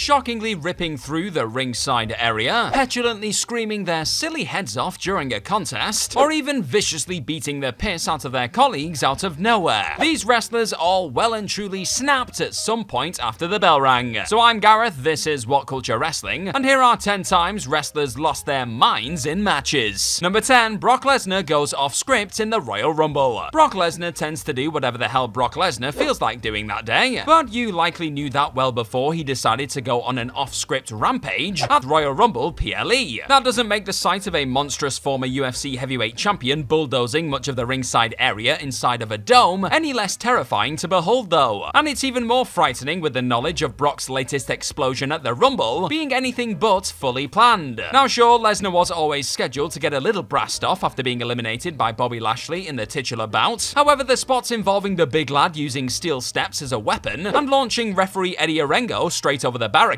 shockingly ripping through the ringside area, petulantly screaming their silly heads off during a contest, or even viciously beating the piss out of their colleagues out of nowhere. These wrestlers all well and truly snapped at some point after the bell rang. So I'm Gareth, this is WhatCulture Wrestling, and here are 10 times wrestlers lost their minds in matches. Number 10, Brock Lesnar goes off script in the Royal Rumble. Brock Lesnar tends to do whatever the hell Brock Lesnar feels like doing that day, but you likely knew that well before he decided to go on an off-script rampage at Royal Rumble PLE. That doesn't make the sight of a monstrous former UFC heavyweight champion bulldozing much of the ringside area inside of a dome any less terrifying to behold though. And it's even more frightening with the knowledge of Brock's latest explosion at the Rumble being anything but fully planned. Now sure, Lesnar was always scheduled to get a little brassed off after being eliminated by Bobby Lashley in the titular bout. However, the spots involving the big lad using steel steps as a weapon and launching referee Eddie Orengo straight over the barricade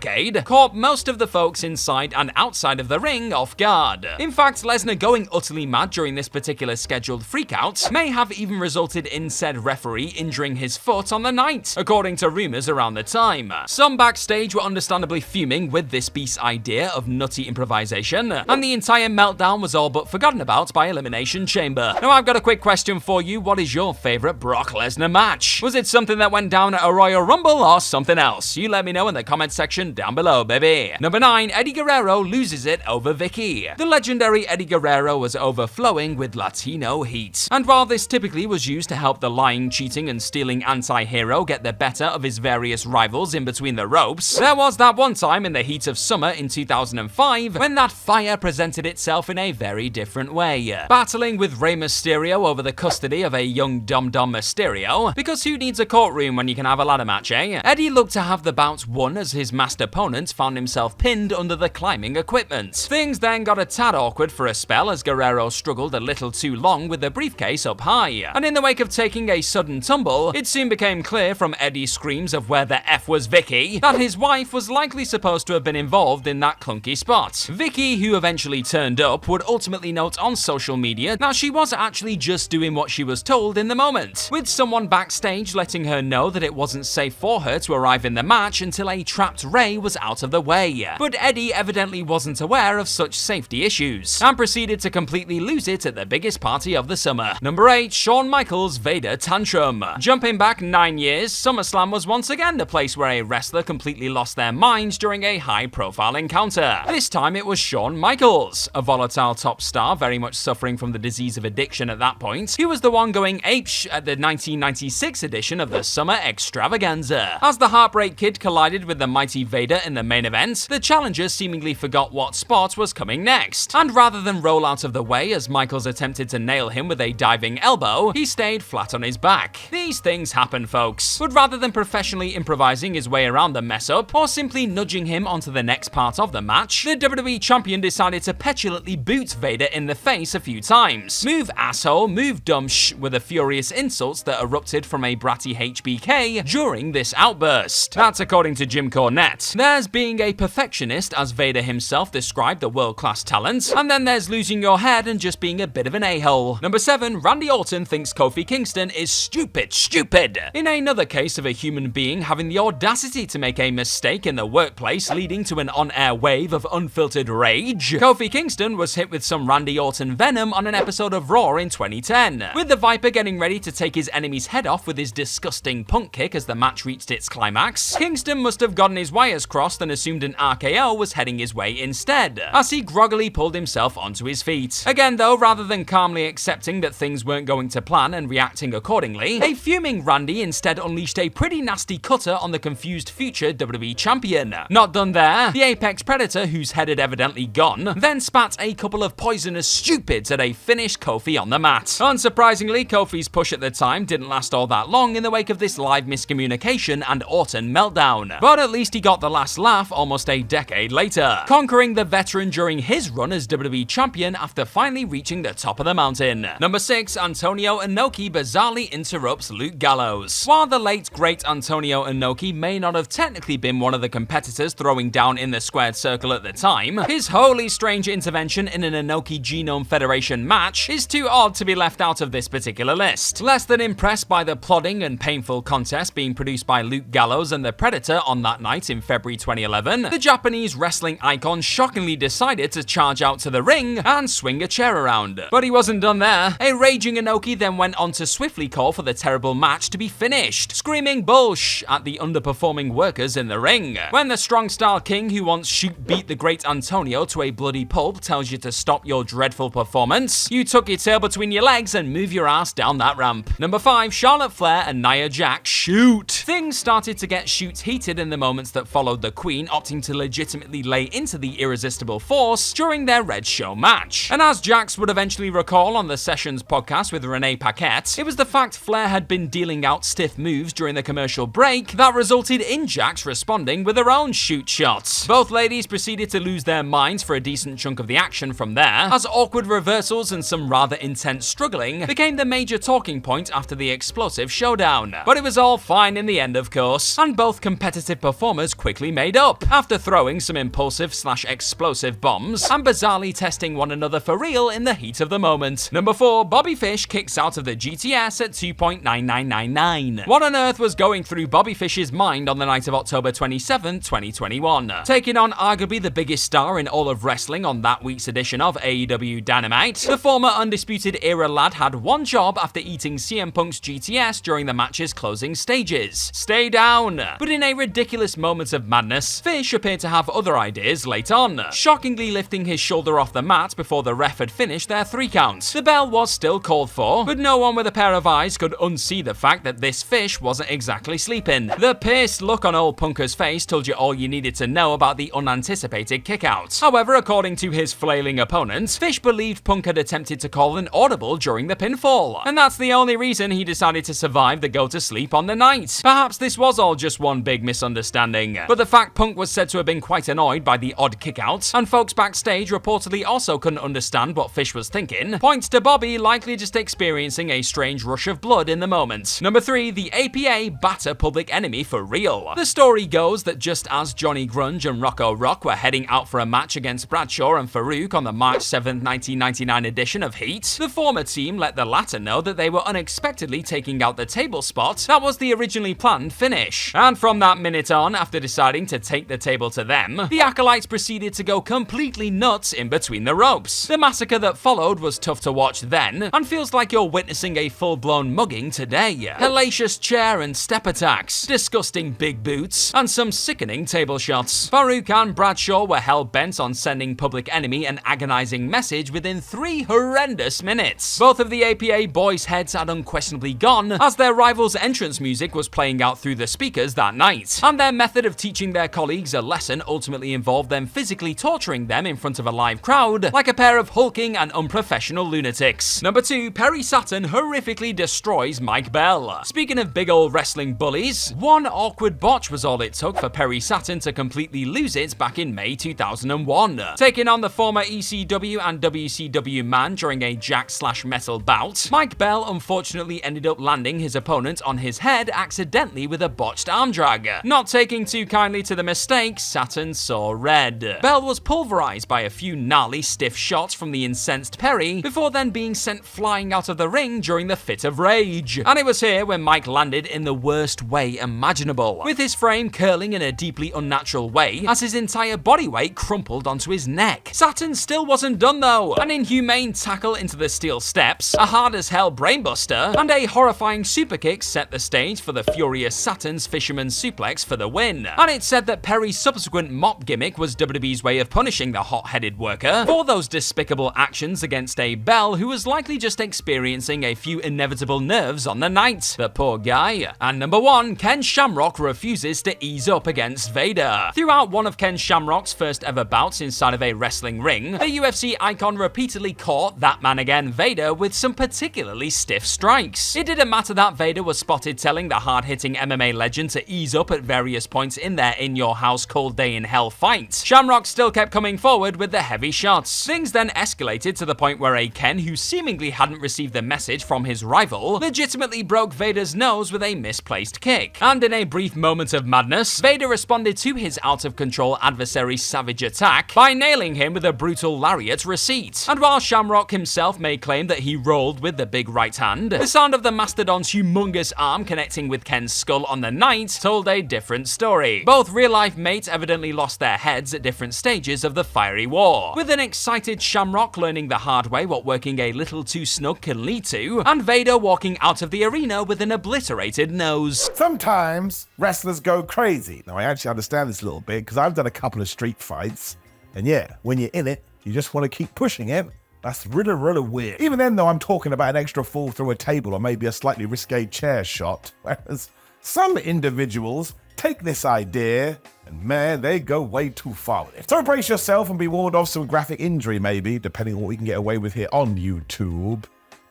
caught most of the folks inside and outside of the ring off guard. In fact, Lesnar going utterly mad during this particular scheduled freakout may have even resulted in said referee injuring his foot on the night, according to rumors around the time. Some backstage were understandably fuming with this beast's idea of nutty improvisation, and the entire meltdown was all but forgotten about by Elimination Chamber. Now I've got a quick question for you. What is your favorite Brock Lesnar match? Was it something that went down at a Royal Rumble or something else? You let me know in the comment section down below, baby. Number 9, Eddie Guerrero loses it over Vicky. The legendary Eddie Guerrero was overflowing with Latino heat, and while this typically was used to help the lying, cheating, and stealing anti-hero get the better of his various rivals in between the ropes, there was that one time in the heat of summer in 2005 when that fire presented itself in a very different way. Battling with Rey Mysterio over the custody of a young Dom Mysterio, because who needs a courtroom when you can have a ladder match, eh? Eddie looked to have the bout won as his masked opponent found himself pinned under the climbing equipment. Things then got a tad awkward for a spell as Guerrero struggled a little too long with the briefcase up high, and in the wake of taking a sudden tumble, it soon became clear from Eddie's screams of "where the F was Vicky" that his wife was likely supposed to have been involved in that clunky spot. Vicky, who eventually turned up, would ultimately note on social media that she was actually just doing what she was told in the moment, with someone backstage letting her know that it wasn't safe for her to arrive in the match until a trapped Rey was out of the way. But Eddie evidently wasn't aware of such safety issues, and proceeded to completely lose it at the biggest party of the summer. Number 8, Shawn Michaels' Vader Tantrum. Jumping back 9 years, SummerSlam was once again the place where a wrestler completely lost their minds during a high-profile encounter. This time it was Shawn Michaels, a volatile top star very much suffering from the disease of addiction at that point. He was the one going apeshit at the 1996 edition of the Summer Extravaganza. As the Heartbreak Kid collided with the mighty Vader in the main event, the challenger seemingly forgot what spot was coming next, and rather than roll out of the way as Michaels attempted to nail him with a diving elbow, he stayed flat on his back. These things happen, folks. But rather than professionally improvising his way around the mess up, or simply nudging him onto the next part of the match, the WWE champion decided to petulantly boot Vader in the face a few times. "Move asshole, move dumb sh" were the furious insults that erupted from a bratty HBK during this outburst. That's according to Jim Cornette. There's being a perfectionist, as Vader himself described the world-class talent, and then there's losing your head and just being a bit of an a-hole. Number 7, Randy Orton thinks Kofi Kingston is stupid. In another case of a human being having the audacity to make a mistake in the workplace leading to an on-air wave of unfiltered rage, Kofi Kingston was hit with some Randy Orton venom on an episode of Raw in 2010. With the Viper getting ready to take his enemy's head off with his disgusting punk kick as the match reached its climax, Kingston must have gotten his wires crossed and assumed an RKO was heading his way instead, as he groggily pulled himself onto his feet. Again though, rather than calmly accepting that things weren't going to plan and reacting accordingly, a fuming Randy instead unleashed a pretty nasty cutter on the confused future WWE champion. Not done there, the apex predator, whose head had evidently gone, then spat a couple of poisonous stupids at a finished Kofi on the mat. Unsurprisingly, Kofi's push at the time didn't last all that long in the wake of this live miscommunication and Orton meltdown, but at least he got the last laugh almost a decade later, conquering the veteran during his run as WWE champion after finally reaching the top of the mountain. Number 6, Antonio Inoki bizarrely interrupts Luke Gallows. While the late great Antonio Inoki may not have technically been one of the competitors throwing down in the squared circle at the time, his wholly strange intervention in an Inoki Genome Federation match is too odd to be left out of this particular list. Less than impressed by the plodding and painful contest being produced by Luke Gallows and the Predator on that night in in February 2011, the Japanese wrestling icon shockingly decided to charge out to the ring and swing a chair around. But he wasn't done there. A raging Inoki then went on to swiftly call for the terrible match to be finished, screaming "Bullsh" at the underperforming workers in the ring. When the strong style king who once beat the great Antonio to a bloody pulp tells you to stop your dreadful performance, you tuck your tail between your legs and move your ass down that ramp. Number 5, Charlotte Flair and Nia Jax shoot. Things started to get shoot heated in the moments that followed the Queen opting to legitimately lay into the irresistible force during their Red Show match. And as Jax would eventually recall on the Sessions podcast with Renee Paquette, it was the fact Flair had been dealing out stiff moves during the commercial break that resulted in Jax responding with her own shoot shots. Both ladies proceeded to lose their minds for a decent chunk of the action from there, as awkward reversals and some rather intense struggling became the major talking point after the explosive showdown. But it was all fine in the end, of course, and both competitive performers quickly made up, after throwing some impulsive/explosive bombs and bizarrely testing one another for real in the heat of the moment. Number 4, Bobby Fish kicks out of the GTS at 2.9999. What on earth was going through Bobby Fish's mind on the night of October 27, 2021? Taking on arguably the biggest star in all of wrestling on that week's edition of AEW Dynamite, the former Undisputed Era lad had one job after eating CM Punk's GTS during the match's closing stages: stay down. But in a ridiculous moment of madness, Fish appeared to have other ideas late on, shockingly lifting his shoulder off the mat before the ref had finished their 3 count. The bell was still called for, but no one with a pair of eyes could unsee the fact that this Fish wasn't exactly sleeping. The pissed look on old Punker's face told you all you needed to know about the unanticipated kickout. However, according to his flailing opponent, Fish believed Punk had attempted to call an audible during the pinfall, and that's the only reason he decided to survive the go to sleep on the night. Perhaps this was all just one big misunderstanding, but the fact Punk was said to have been quite annoyed by the odd kickout, and folks backstage reportedly also couldn't understand what Fish was thinking, points to Bobby likely just experiencing a strange rush of blood in the moment. Number 3, the APA batter Public Enemy for real. The story goes that just as Johnny Grunge and Rocco Rock were heading out for a match against Bradshaw and Farouk on the March 7, 1999 edition of Heat, the former team let the latter know that they were unexpectedly taking out the table spot that was the originally planned finish. And from that minute on, after deciding to take the table to them, the Acolytes proceeded to go completely nuts in between the ropes. The massacre that followed was tough to watch then, and feels like you're witnessing a full-blown mugging today. Hellacious chair and step attacks, disgusting big boots, and some sickening table shots. Farouk and Bradshaw were hell-bent on sending Public Enemy an agonizing message within 3 horrendous minutes. Both of the APA boys' heads had unquestionably gone, as their rivals' entrance music was playing out through the speakers that night, and their method of teaching their colleagues a lesson ultimately involved them physically torturing them in front of a live crowd like a pair of hulking and unprofessional lunatics. Number 2, Perry Saturn horrifically destroys Mike Bell. Speaking of big old wrestling bullies, one awkward botch was all it took for Perry Saturn to completely lose it back in May 2001. Taking on the former ECW and WCW man during a jack/metal bout, Mike Bell unfortunately ended up landing his opponent on his head accidentally with a botched arm drag. Not taking too kindly to the mistake, Saturn saw red. Bell was pulverized by a few gnarly stiff shots from the incensed Perry, before then being sent flying out of the ring during the fit of rage. And it was here when Mike landed in the worst way imaginable, with his frame curling in a deeply unnatural way as his entire body weight crumpled onto his neck. Saturn still wasn't done though. An inhumane tackle into the steel steps, a hard-as-hell brainbuster, and a horrifying superkick set the stage for the furious Saturn's fisherman suplex for the win. And it's said that Perry's subsequent mop gimmick was WWE's way of punishing the hot-headed worker for those despicable actions against a Bell who was likely just experiencing a few inevitable nerves on the night. The poor guy. And number 1, Ken Shamrock refuses to ease up against Vader. Throughout one of Ken Shamrock's first ever bouts inside of a wrestling ring, the UFC icon repeatedly caught that man again Vader with some particularly stiff strikes. It didn't matter that Vader was spotted telling the hard-hitting MMA legend to ease up at various points in their in-your-house cold day in hell fight. Shamrock still kept coming forward with the heavy shots. Things then escalated to the point where a Ken who seemingly hadn't received the message from his rival legitimately broke Vader's nose with a misplaced kick. And in a brief moment of madness, Vader responded to his out-of-control adversary's savage attack by nailing him with a brutal lariat receipt. And while Shamrock himself may claim that he rolled with the big right hand, the sound of the mastodon's humongous arm connecting with Ken's skull on the night told a different story. story. Both real-life mates evidently lost their heads at different stages of the fiery war, with an excited Shamrock learning the hard way what working a little too snug can lead to, and Vader walking out of the arena with an obliterated nose. Sometimes wrestlers go crazy. Now, I actually understand this a little bit because I've done a couple of street fights, and yeah, when you're in it, you just want to keep pushing it. That's really, really weird. Even then, though, I'm talking about an extra fall through a table or maybe a slightly risque chair shot, whereas some individuals take this idea and, man, they go way too far with it. So brace yourself and be warned of some graphic injury, maybe, depending on what we can get away with here on YouTube.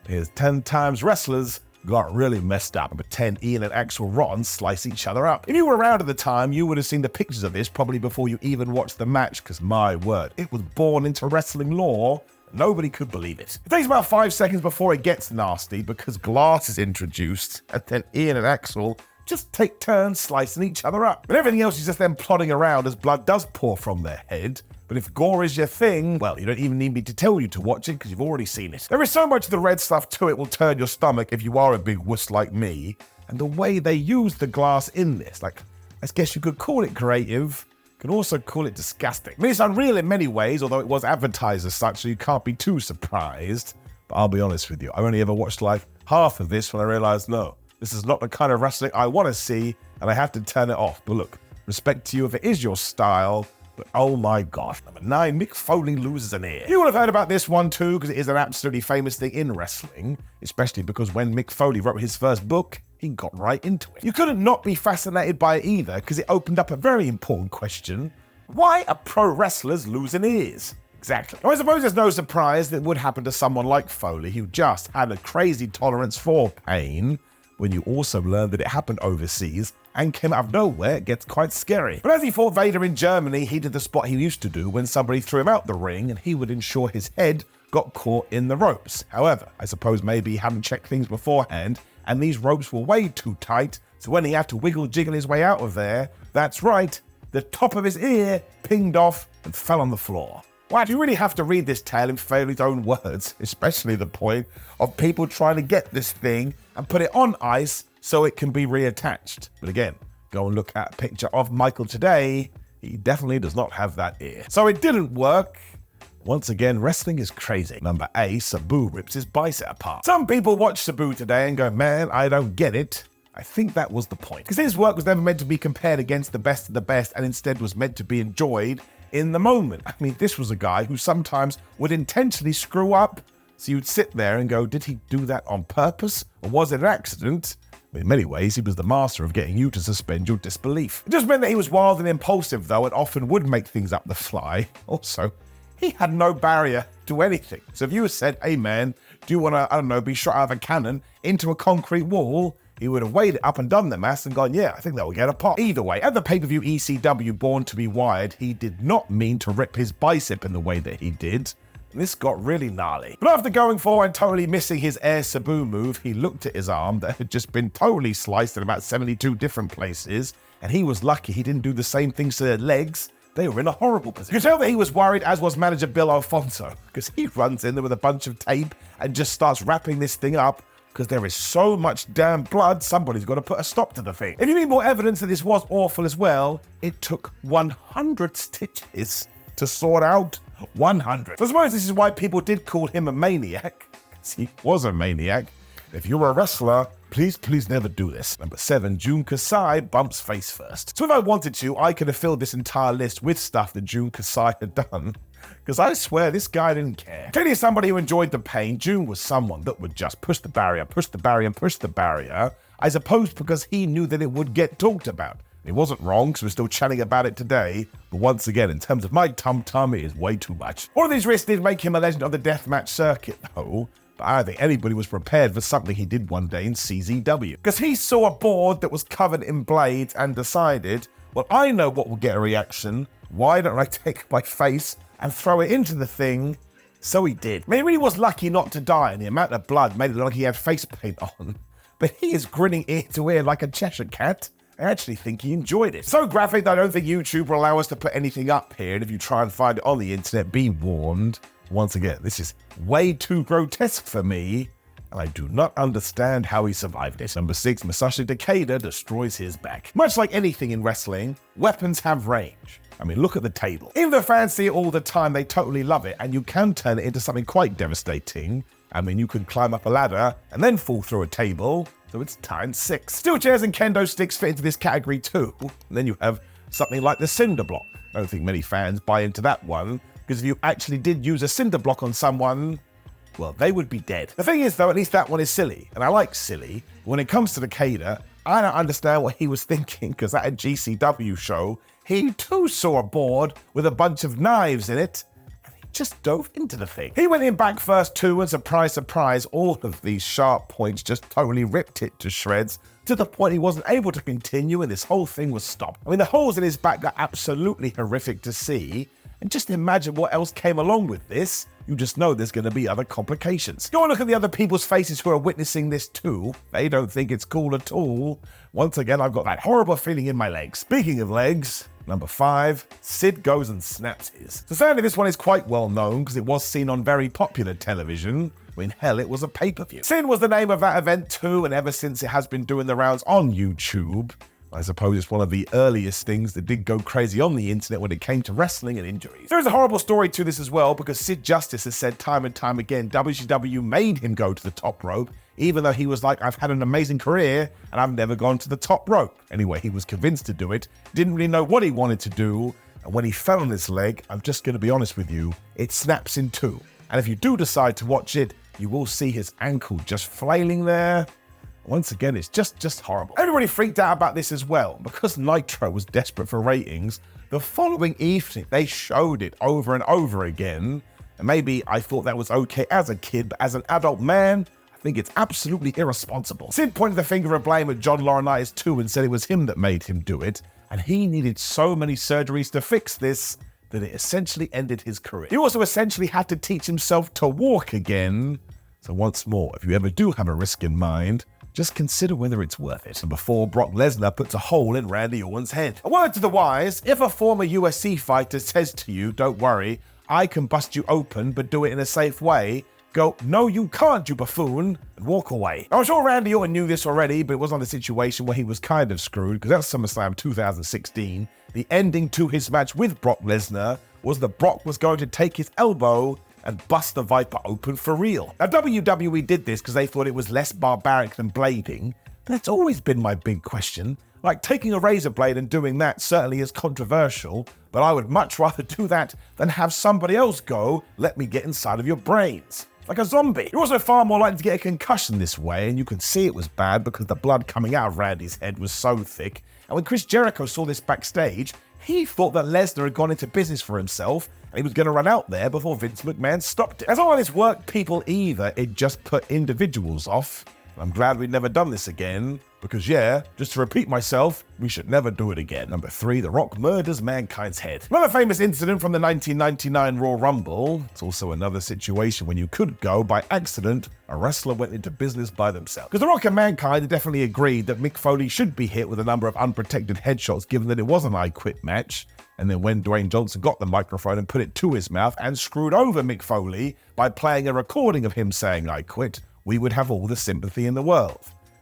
Here's 10 times wrestlers got really messed up. Number 10, Ian and Axel Rotten slice each other up. If you were around at the time, you would have seen the pictures of this probably before you even watched the match, because my word, it was born into wrestling lore. Nobody could believe it. It takes about 5 seconds before it gets nasty because glass is introduced, and then Ian and Axel just take turns slicing each other up. And everything else is just them plodding around as blood does pour from their head. But if gore is your thing, well, you don't even need me to tell you to watch it because you've already seen it. There is so much of the red stuff to it will turn your stomach if you are a big wuss like me. And the way they use the glass in this, like, I guess you could call it creative. You can also call it disgusting. I mean, it's unreal in many ways, although it was advertised as such, so you can't be too surprised. But I'll be honest with you, I only ever watched like half of this when I realized, no, this is not the kind of wrestling I want to see, and I have to turn it off. But look, respect to you if it is your style, but oh my gosh. Number 9, Mick Foley loses an ear. You will have heard about this one too, because it is an absolutely famous thing in wrestling, especially because when Mick Foley wrote his first book, he got right into it. You couldn't not be fascinated by it either, because it opened up a very important question. Why are pro wrestlers losing ears? Exactly. Now, I suppose there's no surprise that it would happen to someone like Foley, who just had a crazy tolerance for pain. When you also learn that it happened overseas and came out of nowhere, it gets quite scary. But as he fought Vader in Germany, he did the spot he used to do when somebody threw him out the ring, and he would ensure his head got caught in the ropes. However, I suppose maybe he hadn't checked things beforehand, and these ropes were way too tight, so when he had to jiggle his way out of there, that's right, the top of his ear pinged off and fell on the floor. Wow, you really have to read this tale in Foley's own words, especially the point of people trying to get this thing and put it on ice so it can be reattached. But again, go and look at a picture of Michael today. He definitely does not have that ear. So it didn't work. Once again, wrestling is crazy. Number 8, Sabu rips his bicep apart. Some people watch Sabu today and go, man, I don't get it. I think that was the point. Because his work was never meant to be compared against the best of the best, and instead was meant to be enjoyed in the moment. I mean, this was a guy who sometimes would intentionally screw up. So you'd sit there and go, did he do that on purpose? Or was it an accident? In many ways, he was the master of getting you to suspend your disbelief. It just meant that he was wild and impulsive, though, and often would make things up the fly. Also, he had no barrier to anything. So if you had said, hey man, do you want to, I don't know, be shot out of a cannon into a concrete wall? He would have weighed it up and done the maths and gone, yeah, I think that will get a pop. Either way, at the pay-per-view ECW Born to be Wired, he did not mean to rip his bicep in the way that he did. This got really gnarly. But after going for and totally missing his Air Sabu move, he looked at his arm that had just been totally sliced in about 72 different places, and he was lucky he didn't do the same things to their legs. They were in a horrible position. You could tell that he was worried, as was manager Bill Alfonso, because he runs in there with a bunch of tape and just starts wrapping this thing up, because there is so much damn blood, somebody's got to put a stop to the thing. If you need more evidence that this was awful as well, it took 100 stitches to sort out 100. So I suppose this is why people did call him a maniac, because he was a maniac. If you're a wrestler, please never do this. Number 7, Jun Kasai bumps face first. So if I wanted to, I could have filled this entire list with stuff that Jun Kasai had done, because I swear this guy didn't care. Clearly somebody who enjoyed the pain, Jun was someone that would just push the barrier, I suppose because he knew that it would get talked about. It wasn't wrong, because we're still chatting about it today, but once again, in terms of my tum-tum, it is way too much. All of these risks did make him a legend of the deathmatch circuit, though, but I don't think anybody was prepared for something he did one day in CZW. Because he saw a board that was covered in blades and decided, well, I know what will get a reaction, why don't I take my face and throw it into the thing? So he did. I mean, he really was lucky not to die, and the amount of blood made it look like he had face paint on. But he is grinning ear to ear like a Cheshire cat. I actually think he enjoyed it. So graphic that I don't think YouTube will allow us to put anything up here, and if you try and find it on the internet, be warned. Once again, this is way too grotesque for me, and I do not understand how he survived it. Number 6, Masashi Takeda destroys his back. Much like anything in wrestling, weapons have range. I mean, look at the table. Even though fans see it all the time, they totally love it, and you can turn it into something quite devastating. I mean, you can climb up a ladder and then fall through a table, so it's times 6. Steel chairs and kendo sticks fit into this category too. And then you have something like the cinder block. I don't think many fans buy into that one, because if you actually did use a cinder block on someone, well, they would be dead. The thing is, though, at least that one is silly, and I like silly. When it comes to the Takeda, I don't understand what he was thinking, because at a GCW show, he too saw a board with a bunch of knives in it, and he just dove into the thing. He went in back first too, and surprise, surprise, all of these sharp points just totally ripped it to shreds, to the point he wasn't able to continue, and this whole thing was stopped. I mean, the holes in his back are absolutely horrific to see, and just imagine what else came along with this. You just know there's going to be other complications. Go and look at the other people's faces who are witnessing this too. They don't think it's cool at all. Once again, I've got that horrible feeling in my legs. Speaking of legs, number 5, Sid goes and snaps his. So sadly, this one is quite well known because it was seen on very popular television. I mean, hell, it was a pay-per-view. Sid was the name of that event too, and ever since it has been doing the rounds on YouTube. I suppose it's one of the earliest things that did go crazy on the internet when it came to wrestling and injuries. There is a horrible story to this as well, because Sid Justice has said time and time again WCW made him go to the top rope, even though he was like, I've had an amazing career and I've never gone to the top rope. Anyway, he was convinced to do it, didn't really know what he wanted to do, and when he fell on his leg, I'm just going to be honest with you, it snaps in two. And if you do decide to watch it, you will see his ankle just flailing there. Once again, it's just horrible. Everybody freaked out about this as well. Because Nitro was desperate for ratings, the following evening they showed it over and over again. And maybe I thought that was okay as a kid, but as an adult man, I think it's absolutely irresponsible. Sid pointed the finger of blame at John Laurinaitis too and said it was him that made him do it. And he needed so many surgeries to fix this that it essentially ended his career. He also essentially had to teach himself to walk again. So once more, if you ever do have a risk in mind, just consider whether it's worth it. And before Brock Lesnar puts a hole in Randy Orton's head. A word to the wise, if a former UFC fighter says to you, don't worry, I can bust you open, but do it in a safe way, go, no you can't, you buffoon, and walk away. Now, I'm sure Randy Orton knew this already, but it was on a situation where he was kind of screwed, because that's SummerSlam 2016. The ending to his match with Brock Lesnar was that Brock was going to take his elbow and bust the Viper open for real. Now, WWE did this because they thought it was less barbaric than blading. That's always been my big question. Like, taking a razor blade and doing that certainly is controversial, but I would much rather do that than have somebody else go, let me get inside of your brains. Like a zombie. You're also far more likely to get a concussion this way, and you can see it was bad because the blood coming out of Randy's head was so thick. And when Chris Jericho saw this backstage, he thought that Lesnar had gone into business for himself and he was going to run out there before Vince McMahon stopped it. As all this worked people either, it just put individuals off. I'm glad we've never done this again, because yeah, just to repeat myself, we should never do it again. Number 3, The Rock murders Mankind's head. Another famous incident from the 1999 Royal Rumble. It's also another situation when you could go, by accident, a wrestler went into business by themselves. Because The Rock and Mankind definitely agreed that Mick Foley should be hit with a number of unprotected headshots, given that it was an I Quit match. And then when Dwayne Johnson got the microphone and put it to his mouth and screwed over Mick Foley by playing a recording of him saying I quit, we would have all the sympathy in the world.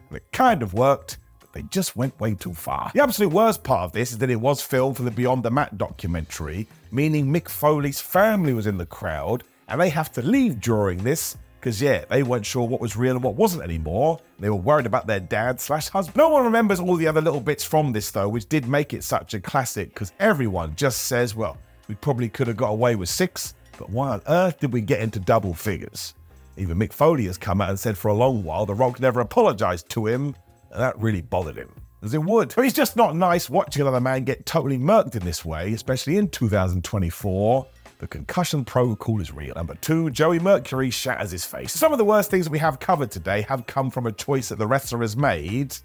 And it kind of worked, but they just went way too far. The absolute worst part of this is that it was filmed for the Beyond the Mat documentary, meaning Mick Foley's family was in the crowd, and they have to leave during this, because yeah, they weren't sure what was real and what wasn't anymore. They were worried about their dad/husband. No one remembers all the other little bits from this though, which did make it such a classic, because everyone just says, well, we probably could have got away with 6, but why on earth did we get into double figures? Even Mick Foley has come out and said for a long while The Rock never apologized to him, and that really bothered him, as it would. But it's just not nice watching another man get totally murked in this way, especially in 2024. The concussion protocol is real. Number 2, Joey Mercury shatters his face. Some of the worst things that we have covered today have come from a choice that the wrestler has made.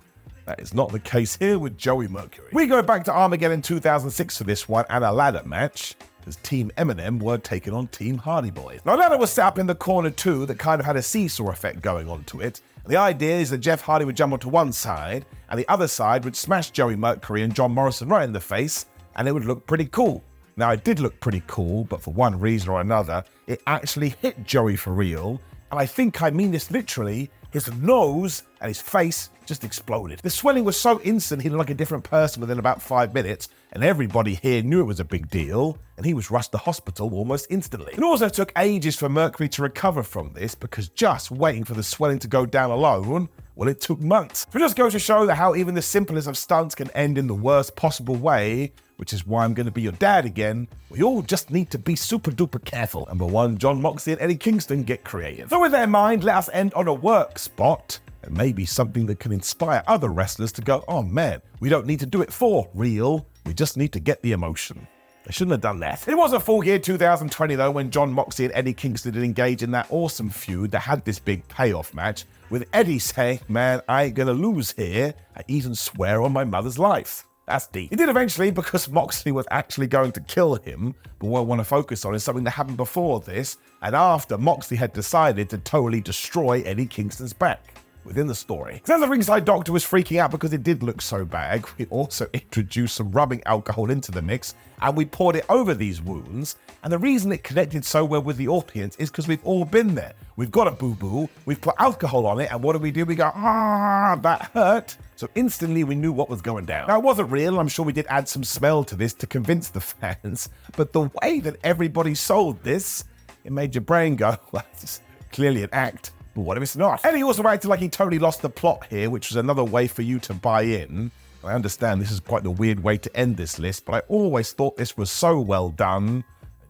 That is not the case here with Joey Mercury. We go back to Armageddon 2006 for this one, and a ladder match, because Team Eminem were taking on Team Hardy Boys. Now, ladder was set up in the corner too, that kind of had a seesaw effect going on to it. And the idea is that Jeff Hardy would jump onto one side, and the other side would smash Joey Mercury and John Morrison right in the face, and it would look pretty cool. Now, it did look pretty cool, but for one reason or another, it actually hit Joey for real, and I think I mean this literally, his nose and his face just exploded. The swelling was so instant he looked like a different person within about 5 minutes, and everybody here knew it was a big deal, and he was rushed to hospital almost instantly. It also took ages for Mercury to recover from this, because just waiting for the swelling to go down alone, well, it took months. It just goes to show that how even the simplest of stunts can end in the worst possible way, which is why I'm going to be your dad again. We all just need to be super duper careful. Number one, John Moxley and Eddie Kingston get creative. So with that in mind, let us end on a work spot, and maybe something that can inspire other wrestlers to go, oh man, we don't need to do it for real, we just need to get the emotion. They shouldn't have done that. It was a full year 2020 though, when John Moxley and Eddie Kingston did engage in that awesome feud that had this big payoff match, with Eddie saying, man, I ain't gonna lose here, I even swear on my mother's life. That's deep. He did eventually, because Moxley was actually going to kill him, but what I want to focus on is something that happened before this, and after Moxley had decided to totally destroy Eddie Kingston's back within the story. Since the ringside doctor was freaking out because it did look so bad, we also introduced some rubbing alcohol into the mix, and we poured it over these wounds, and the reason it connected so well with the audience is because we've all been there. We've got a boo-boo, we've put alcohol on it, and what do? We go, ah, that hurt. So instantly we knew what was going down. Now, it wasn't real, I'm sure we did add some smell to this to convince the fans, but the way that everybody sold this, it made your brain go, well, it's clearly an act. But what if it's not? And he also acted like he totally lost the plot here, which was another way for you to buy in. I understand this is quite the weird way to end this list, but I always thought this was so well done.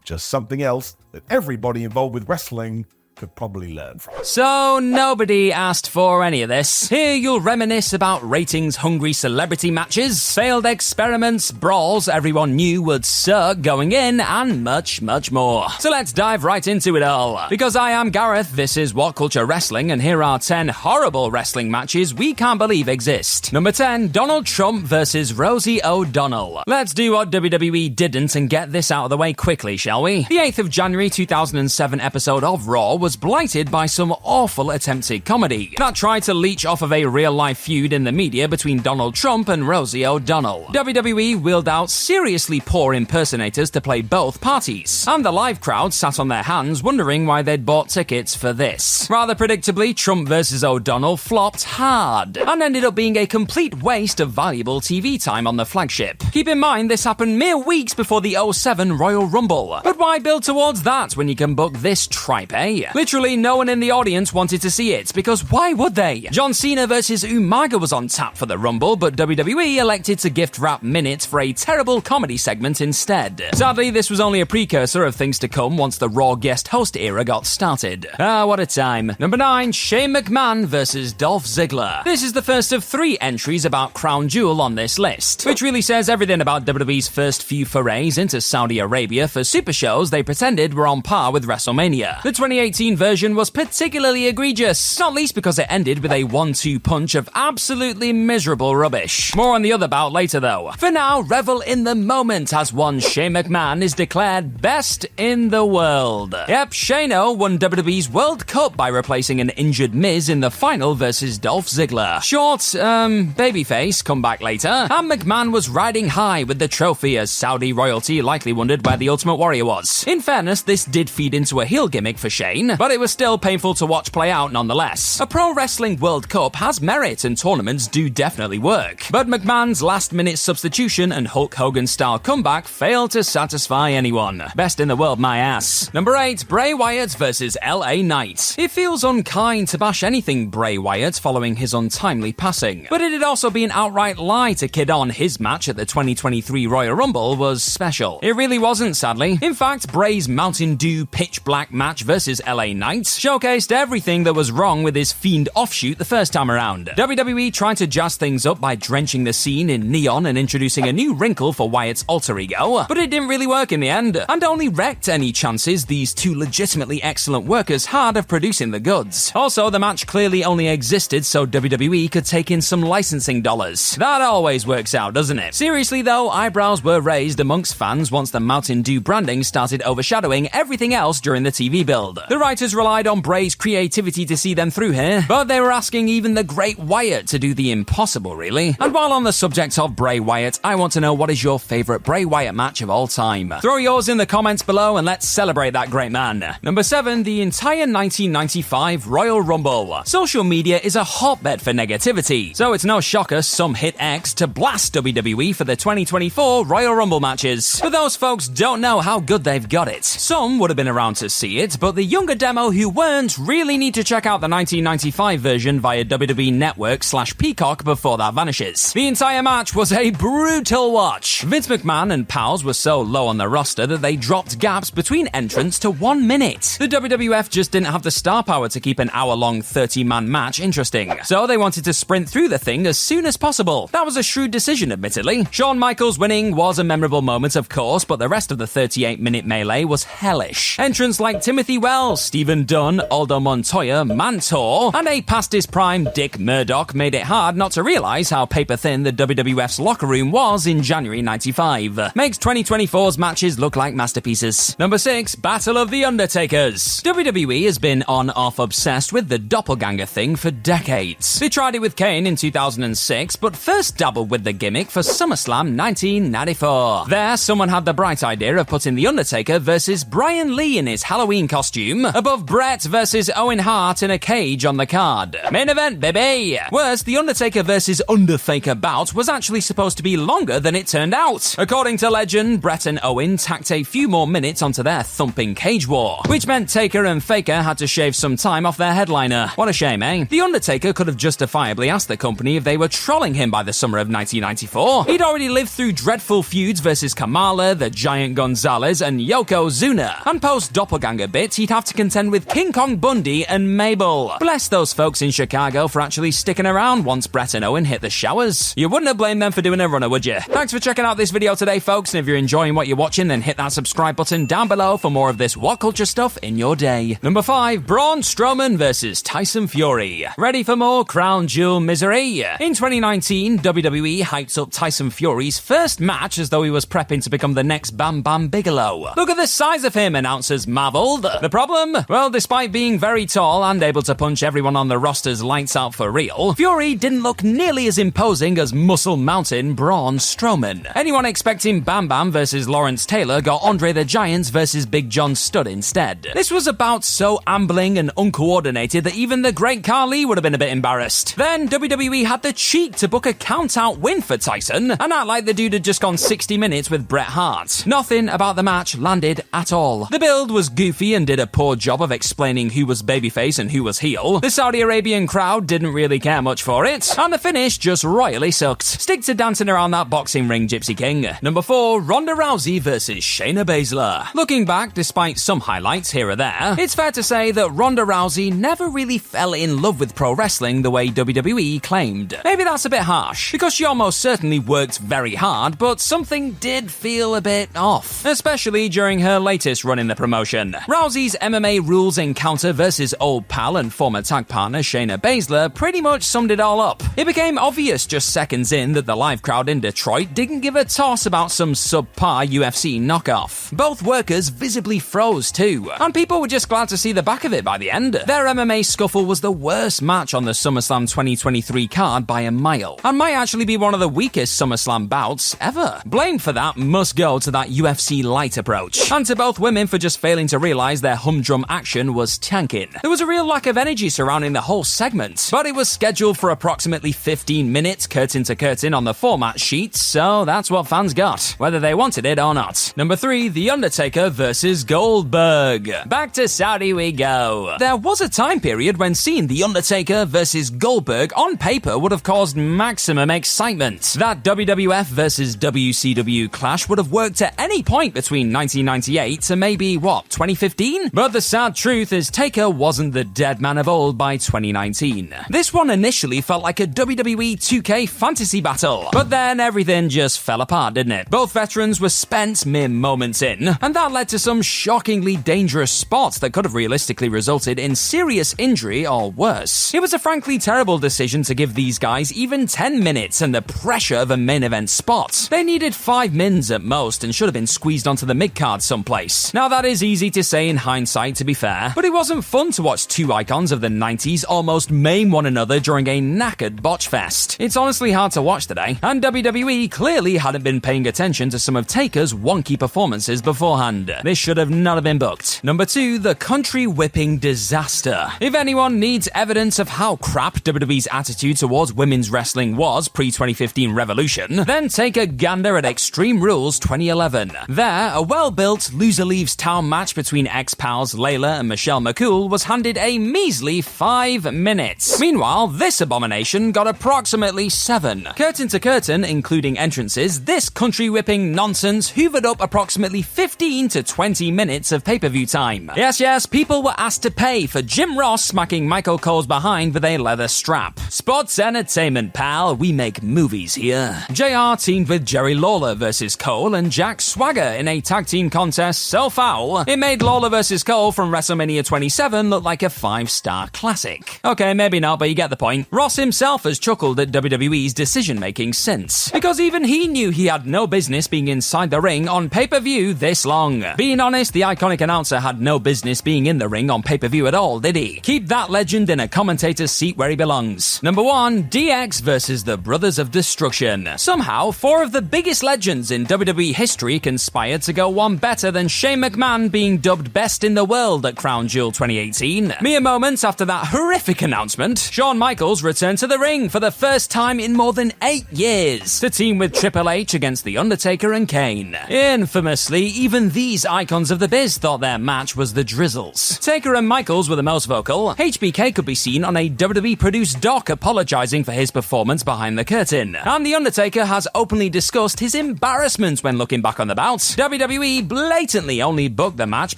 Just something else that everybody involved with wrestling could probably learn from. So nobody asked for any of this. Here you'll reminisce about ratings-hungry celebrity matches, failed experiments, brawls everyone knew would suck going in, and much, much more. So let's dive right into it all. Because I am Gareth, this is WhatCulture Wrestling, and here are 10 horrible wrestling matches we can't believe exist. Number 10, Donald Trump versus Rosie O'Donnell. Let's do what WWE didn't and get this out of the way quickly, shall we? The 8th of January 2007 episode of Raw was blighted by some awful attempted comedy that tried to leech off of a real-life feud in the media between Donald Trump and Rosie O'Donnell. WWE wheeled out seriously poor impersonators to play both parties, and the live crowd sat on their hands wondering why they'd bought tickets for this. Rather predictably, Trump vs. O'Donnell flopped hard, and ended up being a complete waste of valuable TV time on the flagship. Keep in mind, this happened mere weeks before the 07 Royal Rumble. But why build towards that when you can book this tripe, eh? Literally no one in the audience wanted to see it, because why would they? John Cena vs. Umaga was on tap for the Rumble, but WWE elected to gift wrap minutes for a terrible comedy segment instead. Sadly, this was only a precursor of things to come once the Raw guest host era got started. Ah, what a time. Number 9, Shane McMahon vs. Dolph Ziggler. This is the first of 3 entries about Crown Jewel on this list, which really says everything about WWE's first few forays into Saudi Arabia for super shows they pretended were on par with WrestleMania. The 2018 version was particularly egregious, not least because it ended with a 1-2 punch of absolutely miserable rubbish. More on the other bout later though. For now, revel in the moment as one Shane McMahon is declared best in the world. Yep, Shane-O won WWE's World Cup by replacing an injured Miz in the final versus Dolph Ziggler. Short, babyface comeback later, and McMahon was riding high with the trophy as Saudi royalty likely wondered where the Ultimate Warrior was. In fairness, this did feed into a heel gimmick for Shane, but it was still painful to watch play out nonetheless. A Pro Wrestling World Cup has merit and tournaments do definitely work, but McMahon's last-minute substitution and Hulk Hogan-style comeback failed to satisfy anyone. Best in the world, my ass. Number 8, Bray Wyatt vs. LA Knight. It feels unkind to bash anything Bray Wyatt following his untimely passing, but it'd also be an outright lie to kid on his match at the 2023 Royal Rumble was special. It really wasn't, sadly. In fact, Bray's Mountain Dew pitch black match versus LA Knight showcased everything that was wrong with his Fiend offshoot the first time around. WWE tried to jazz things up by drenching the scene in neon and introducing a new wrinkle for Wyatt's alter ego, but it didn't really work in the end, and only wrecked any chances these two legitimately excellent workers had of producing the goods. Also, the match clearly only existed so WWE could take in some licensing dollars. That always works out, doesn't it? Seriously though, eyebrows were raised amongst fans once the Mountain Dew branding started overshadowing everything else during the TV build. The writers relied on Bray's creativity to see them through here, but they were asking even the Great Wyatt to do the impossible, really. And while on the subject of Bray Wyatt, I want to know what is your favourite Bray Wyatt match of all time. Throw yours in the comments below and let's celebrate that great man. Number 7, the entire 1995 Royal Rumble. Social media is a hotbed for negativity, so it's no shocker some hit X to blast WWE for the 2024 Royal Rumble matches. But those folks don't know how good they've got it. Some would have been around to see it, but the younger demo who weren't really need to check out the 1995 version via WWE Network/Peacock before that vanishes. The entire match was a brutal watch. Vince McMahon and pals were so low on the roster that they dropped gaps between entrants to 1 minute. The WWF just didn't have the star power to keep an hour-long 30-man match interesting, so they wanted to sprint through the thing as soon as possible. That was a shrewd decision, admittedly. Shawn Michaels winning was a memorable moment, of course, but the rest of the 38-minute melee was hellish. Entrants like Timothy Wells, Stephen Dunn, Aldo Montoya, Mantor, and a past his prime Dick Murdoch made it hard not to realize how paper-thin the WWF's locker room was in January 95. Makes 2024's matches look like masterpieces. Number 6, Battle of the Undertakers. WWE has been on-off obsessed with the doppelganger thing for decades. They tried it with Kane in 2006, but first dabbled with the gimmick for SummerSlam 1994. There, someone had the bright idea of putting The Undertaker versus Brian Lee in his Halloween costume above Brett versus Owen Hart in a cage on the card. Main event, baby! Worse, The Undertaker versus Underfaker bout was actually supposed to be longer than it turned out. According to legend, Brett and Owen tacked a few more minutes onto their thumping cage war, which meant Taker and Faker had to shave some time off their headliner. What a shame, eh? The Undertaker could have justifiably asked the company if they were trolling him by the summer of 1994. He'd already lived through dreadful feuds versus Kamala, the Giant Gonzalez, and Yokozuna. And post-doppelganger bits, he'd have to contend with King Kong Bundy and Mabel. Bless those folks in Chicago for actually sticking around once Brett and Owen hit the showers. You wouldn't have blamed them for doing a runner, would you? Thanks for checking out this video today, folks, and if you're enjoying what you're watching, then hit that subscribe button down below for more of this What Culture stuff in your day. Number 5, Braun Strowman versus Tyson Fury. Ready for more crown jewel misery? In 2019, WWE hyped up Tyson Fury's first match as though he was prepping to become the next Bam Bam Bigelow. Look at the size of him, announcers marveled. The problem? Well, despite being very tall and able to punch everyone on the roster's lights out for real, Fury didn't look nearly as imposing as Muscle Mountain Braun Strowman. Anyone expecting Bam Bam versus Lawrence Taylor got Andre the Giant versus Big John Studd instead. This was about so ambling and uncoordinated that even the great Khali would have been a bit embarrassed. Then WWE had the cheek to book a count-out win for Tyson and act like the dude had just gone 60 minutes with Bret Hart. Nothing about the match landed at all. The build was goofy and did a poor job of explaining who was babyface and who was heel. The Saudi Arabian crowd didn't really care much for it, and the finish just royally sucked. Stick to dancing around that boxing ring, Gypsy King. Number 4, Ronda Rousey versus Shayna Baszler. Looking back, despite some highlights here or there, it's fair to say that Ronda Rousey never really fell in love with pro wrestling the way WWE claimed. Maybe that's a bit harsh, because she almost certainly worked very hard, but something did feel a bit off, especially during her latest run in the promotion. Rousey's MMA rules encounter versus old pal and former tag partner Shayna Baszler pretty much summed it all up. It became obvious just seconds in that the live crowd in Detroit didn't give a toss about some subpar UFC knockoff. Both workers visibly froze too, and people were just glad to see the back of it by the end. Their MMA scuffle was the worst match on the SummerSlam 2023 card by a mile, and might actually be one of the weakest SummerSlam bouts ever. Blame for that must go to that UFC light approach, and to both women for just failing to realize their humdrum action was tanking. There was a real lack of energy surrounding the whole segment, but it was scheduled for approximately 15 minutes curtain to curtain on the format sheet, so that's what fans got, whether they wanted it or not. Number 3, The Undertaker versus Goldberg. Back to Saudi we go. There was a time period when seeing The Undertaker versus Goldberg on paper would have caused maximum excitement. That WWF versus WCW clash would have worked at any point between 1998 to maybe, 2015? But the sad truth is Taker wasn't the dead man of old by 2019. This one initially felt like a WWE 2K fantasy battle, but then everything just fell apart, didn't it? Both veterans were spent mere moments in, and that led to some shockingly dangerous spots that could have realistically resulted in serious injury or worse. It was a frankly terrible decision to give these guys even 10 minutes and the pressure of a main event spot. They needed 5 mins at most and should have been squeezed onto the mid-card someplace. Now that is easy to say in hindsight alright to be fair, but it wasn't fun to watch two icons of the 90s almost maim one another during a knackered botch fest. It's honestly hard to watch today, and WWE clearly hadn't been paying attention to some of Taker's wonky performances beforehand. This should have not have been booked. Number 2, the country whipping disaster. If anyone needs evidence of how crap WWE's attitude towards women's wrestling was pre-2015 Revolution, then take a gander at Extreme Rules 2011. There, a well-built loser leaves town match between ex-pals Layla and Michelle McCool was handed a measly 5 minutes. Meanwhile, this abomination got approximately 7. Curtain to curtain, including entrances, this country-whipping nonsense hoovered up approximately 15 to 20 minutes of pay-per-view time. Yes, people were asked to pay for Jim Ross smacking Michael Cole's behind with a leather strap. Sports entertainment, pal, we make movies here. JR teamed with Jerry Lawler versus Cole and Jack Swagger in a tag team contest so foul, it made Lawler versus Cole from WrestleMania 27 look like a 5-star classic. Okay, maybe not, but you get the point. Ross himself has chuckled at WWE's decision-making since, because even he knew he had no business being inside the ring on pay-per-view this long. Being honest, the iconic announcer had no business being in the ring on pay-per-view at all, did he? Keep that legend in a commentator's seat where he belongs. Number 1, DX versus the Brothers of Destruction. Somehow, 4 of the biggest legends in WWE history conspired to go one better than Shane McMahon being dubbed best in the world at Crown Jewel 2018. Mere moments after that horrific announcement, Shawn Michaels returned to the ring for the first time in more than 8 years to team with Triple H against The Undertaker and Kane. Infamously, even these icons of the biz thought their match was the Drizzles. Taker and Michaels were the most vocal. HBK could be seen on a WWE-produced doc apologizing for his performance behind the curtain, and The Undertaker has openly discussed his embarrassment when looking back on the bout. WWE blatantly only booked the match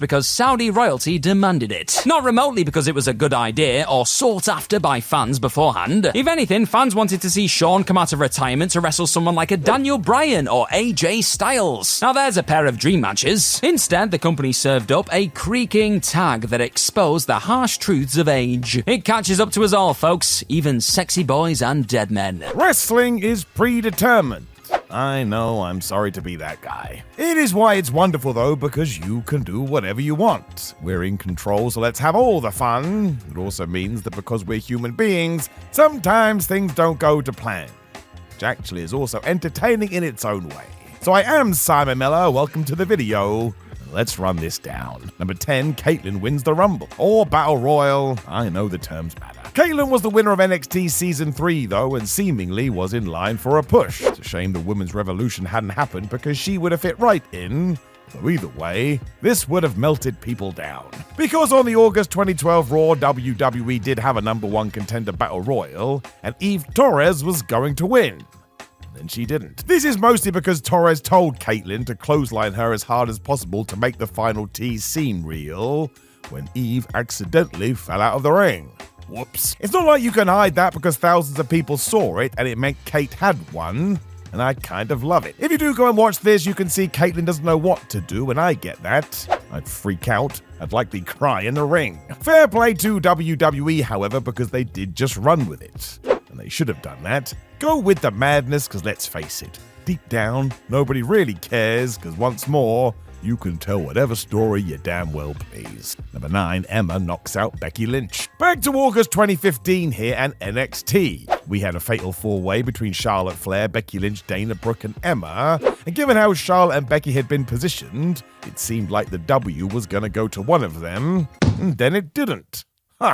because Saudi royalty demanded it, not remotely because it was a good idea or sought after by fans beforehand. If anything, fans wanted to see Shawn come out of retirement to wrestle someone like a Daniel Bryan or AJ Styles. Now there's a pair of dream matches. Instead, the company served up a creaking tag that exposed the harsh truths of age. It catches up to us all, folks, even sexy boys and dead men. Wrestling is predetermined. I know, I'm sorry to be that guy. It is why it's wonderful though, because you can do whatever you want. We're in control, so let's have all the fun. It also means that because we're human beings, sometimes things don't go to plan, which actually is also entertaining in its own way. So I am Simon Miller, welcome to the video. Let's run this down. Number 10, Caitlyn wins the Rumble. Or Battle Royal, I know the terms matter. Caitlyn was the winner of NXT Season 3 though, and seemingly was in line for a push. It's a shame the Women's Revolution hadn't happened because she would have fit right in. So either way, this would have melted people down. Because on the August 2012 Raw, WWE did have a number 1 contender Battle Royal, and Eve Torres was going to win. And she didn't. This is mostly because Torres told Caitlyn to clothesline her as hard as possible to make the final tease seem real, when Eve accidentally fell out of the ring. Whoops. It's not like you can hide that because thousands of people saw it and it meant Kate had won, and I kind of love it. If you do go and watch this, you can see Caitlyn doesn't know what to do, and I get that. I'd freak out. I'd likely cry in the ring. Fair play to WWE, however, because they did just run with it. And they should have done that. Go with the madness, because let's face it, deep down, nobody really cares, because once more, you can tell whatever story you damn well please. Number 9, Emma knocks out Becky Lynch. Back to August 2015 here and NXT. We had a fatal 4-way between Charlotte Flair, Becky Lynch, Dana Brooke and Emma, and given how Charlotte and Becky had been positioned, it seemed like the W was going to go to one of them, and then it didn't.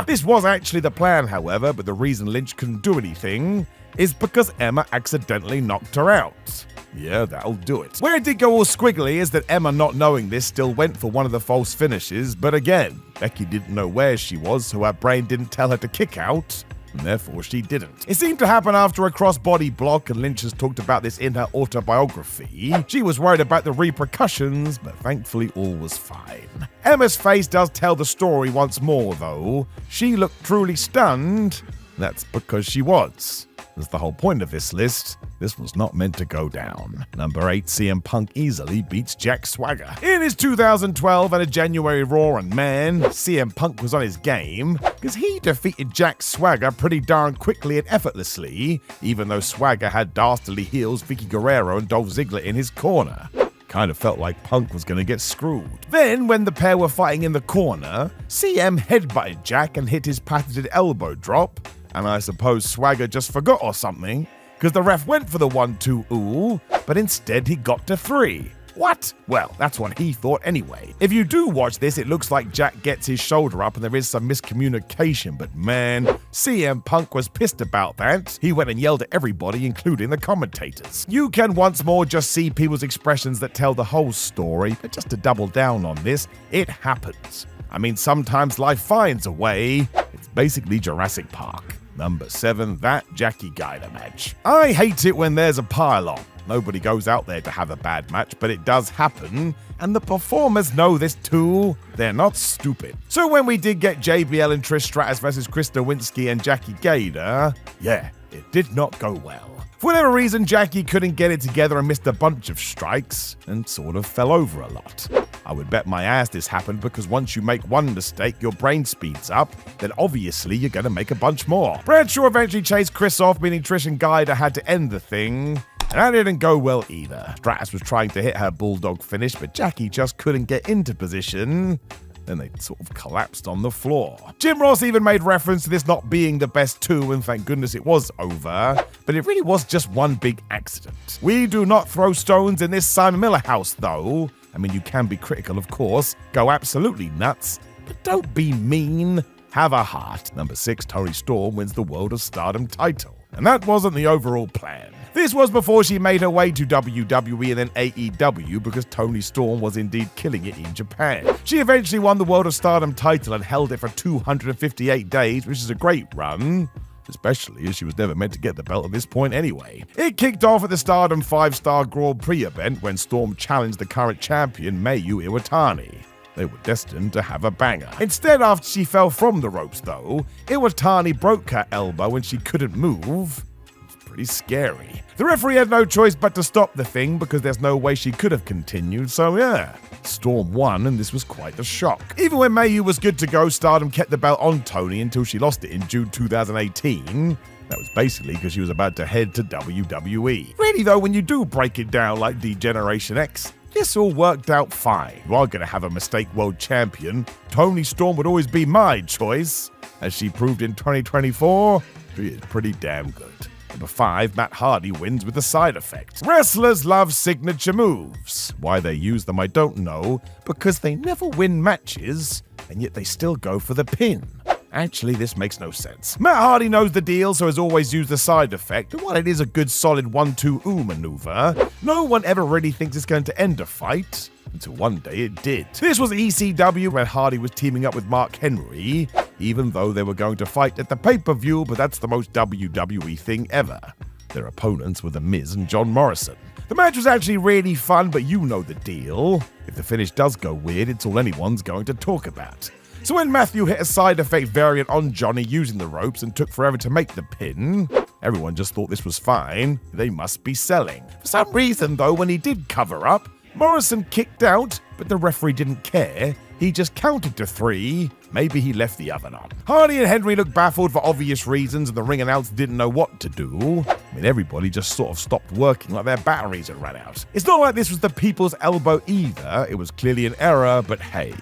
This was actually the plan, however, but the reason Lynch couldn't do anything is because Emma accidentally knocked her out. Yeah, that'll do it. Where it did go all squiggly is that Emma, not knowing this, still went for one of the false finishes, but again, Becky didn't know where she was, so her brain didn't tell her to kick out, and therefore she didn't. It seemed to happen after a crossbody block, and Lynch has talked about this in her autobiography. She was worried about the repercussions, but thankfully all was fine. Emma's face does tell the story once more, though. She looked truly stunned. That's because she was. That's the whole point of this list. This was not meant to go down. Number 8, CM Punk easily beats Jack Swagger. In his 2012 and a January Raw, and man, CM Punk was on his game, because he defeated Jack Swagger pretty darn quickly and effortlessly, even though Swagger had dastardly heels Vicky Guerrero and Dolph Ziggler in his corner. Kind of felt like Punk was going to get screwed. Then, when the pair were fighting in the corner, CM headbutted Jack and hit his patented elbow drop, and I suppose Swagger just forgot or something, because the ref went for the 1-2 but instead he got to 3. What? Well, that's what he thought anyway. If you do watch this, it looks like Jack gets his shoulder up and there is some miscommunication, but man, CM Punk was pissed about that. He went and yelled at everybody, including the commentators. You can once more just see people's expressions that tell the whole story, but just to double down on this, it happens. I mean, sometimes life finds a way. It's basically Jurassic Park. Number 7, that Jackie Guyder match. I hate it when there's a pile-on. Nobody goes out there to have a bad match, but it does happen, and the performers know this too. They're not stupid. So when we did get JBL and Trish Stratus versus Chris Nowinski and Jackie Guyder, yeah, it did not go well. For whatever reason, Jackie couldn't get it together and missed a bunch of strikes, and sort of fell over a lot. I would bet my ass this happened because once you make one mistake, your brain speeds up, then obviously you're going to make a bunch more. Bradshaw eventually chased Chris off, meaning Trish and Guyder had to end the thing, and that didn't go well either. Stratus was trying to hit her bulldog finish, but Jackie just couldn't get into position. Then they sort of collapsed on the floor. Jim Ross even made reference to this not being the best 2, and thank goodness it was over, but it really was just one big accident. We do not throw stones in this Simon Miller house, though. I mean, you can be critical, of course, go absolutely nuts, but don't be mean. Have a heart. Number 6, Toni Storm wins the World of Stardom title. And that wasn't the overall plan. This was before she made her way to WWE and then AEW, because Toni Storm was indeed killing it in Japan. She eventually won the World of Stardom title and held it for 258 days, which is a great run, especially as she was never meant to get the belt at this point anyway. It kicked off at the Stardom 5-Star Grand Prix event when Storm challenged the current champion, Mayu Iwatani. They were destined to have a banger. Instead, after she fell from the ropes though, Iwatani broke her elbow and she couldn't move. Pretty scary. The referee had no choice but to stop the thing because there's no way she could have continued, so yeah. Storm won, and this was quite a shock. Even when Mayu was good to go, Stardom kept the belt on Toni until she lost it in June 2018. That was basically because she was about to head to WWE. Really though, when you do break it down like D-Generation X, this all worked out fine. You are going to have a mistake world champion. Toni Storm would always be my choice. As she proved in 2024, she is pretty damn good. Number 5, Matt Hardy wins with the side effect. Wrestlers love signature moves. Why they use them I don't know, because they never win matches, and yet they still go for the pin. Actually, this makes no sense. Matt Hardy knows the deal, so has always used the side effect, and while it is a good solid 1-2 maneuver, no one ever really thinks it's going to end a fight, until one day it did. This was ECW when Hardy was teaming up with Mark Henry, even though they were going to fight at the pay-per-view, but that's the most WWE thing ever. Their opponents were The Miz and John Morrison. The match was actually really fun, but you know the deal. If the finish does go weird, it's all anyone's going to talk about. So when Matthew hit a side effect variant on Johnny using the ropes and took forever to make the pin, everyone just thought this was fine. They must be selling. For some reason, though, when he did cover up, Morrison kicked out, but the referee didn't care. He just counted to 3. Maybe he left the oven on. Hardy and Henry looked baffled for obvious reasons, and the ring announcer didn't know what to do. I mean, everybody just sort of stopped working like their batteries had run out. It's not like this was the people's elbow either. It was clearly an error, but hey,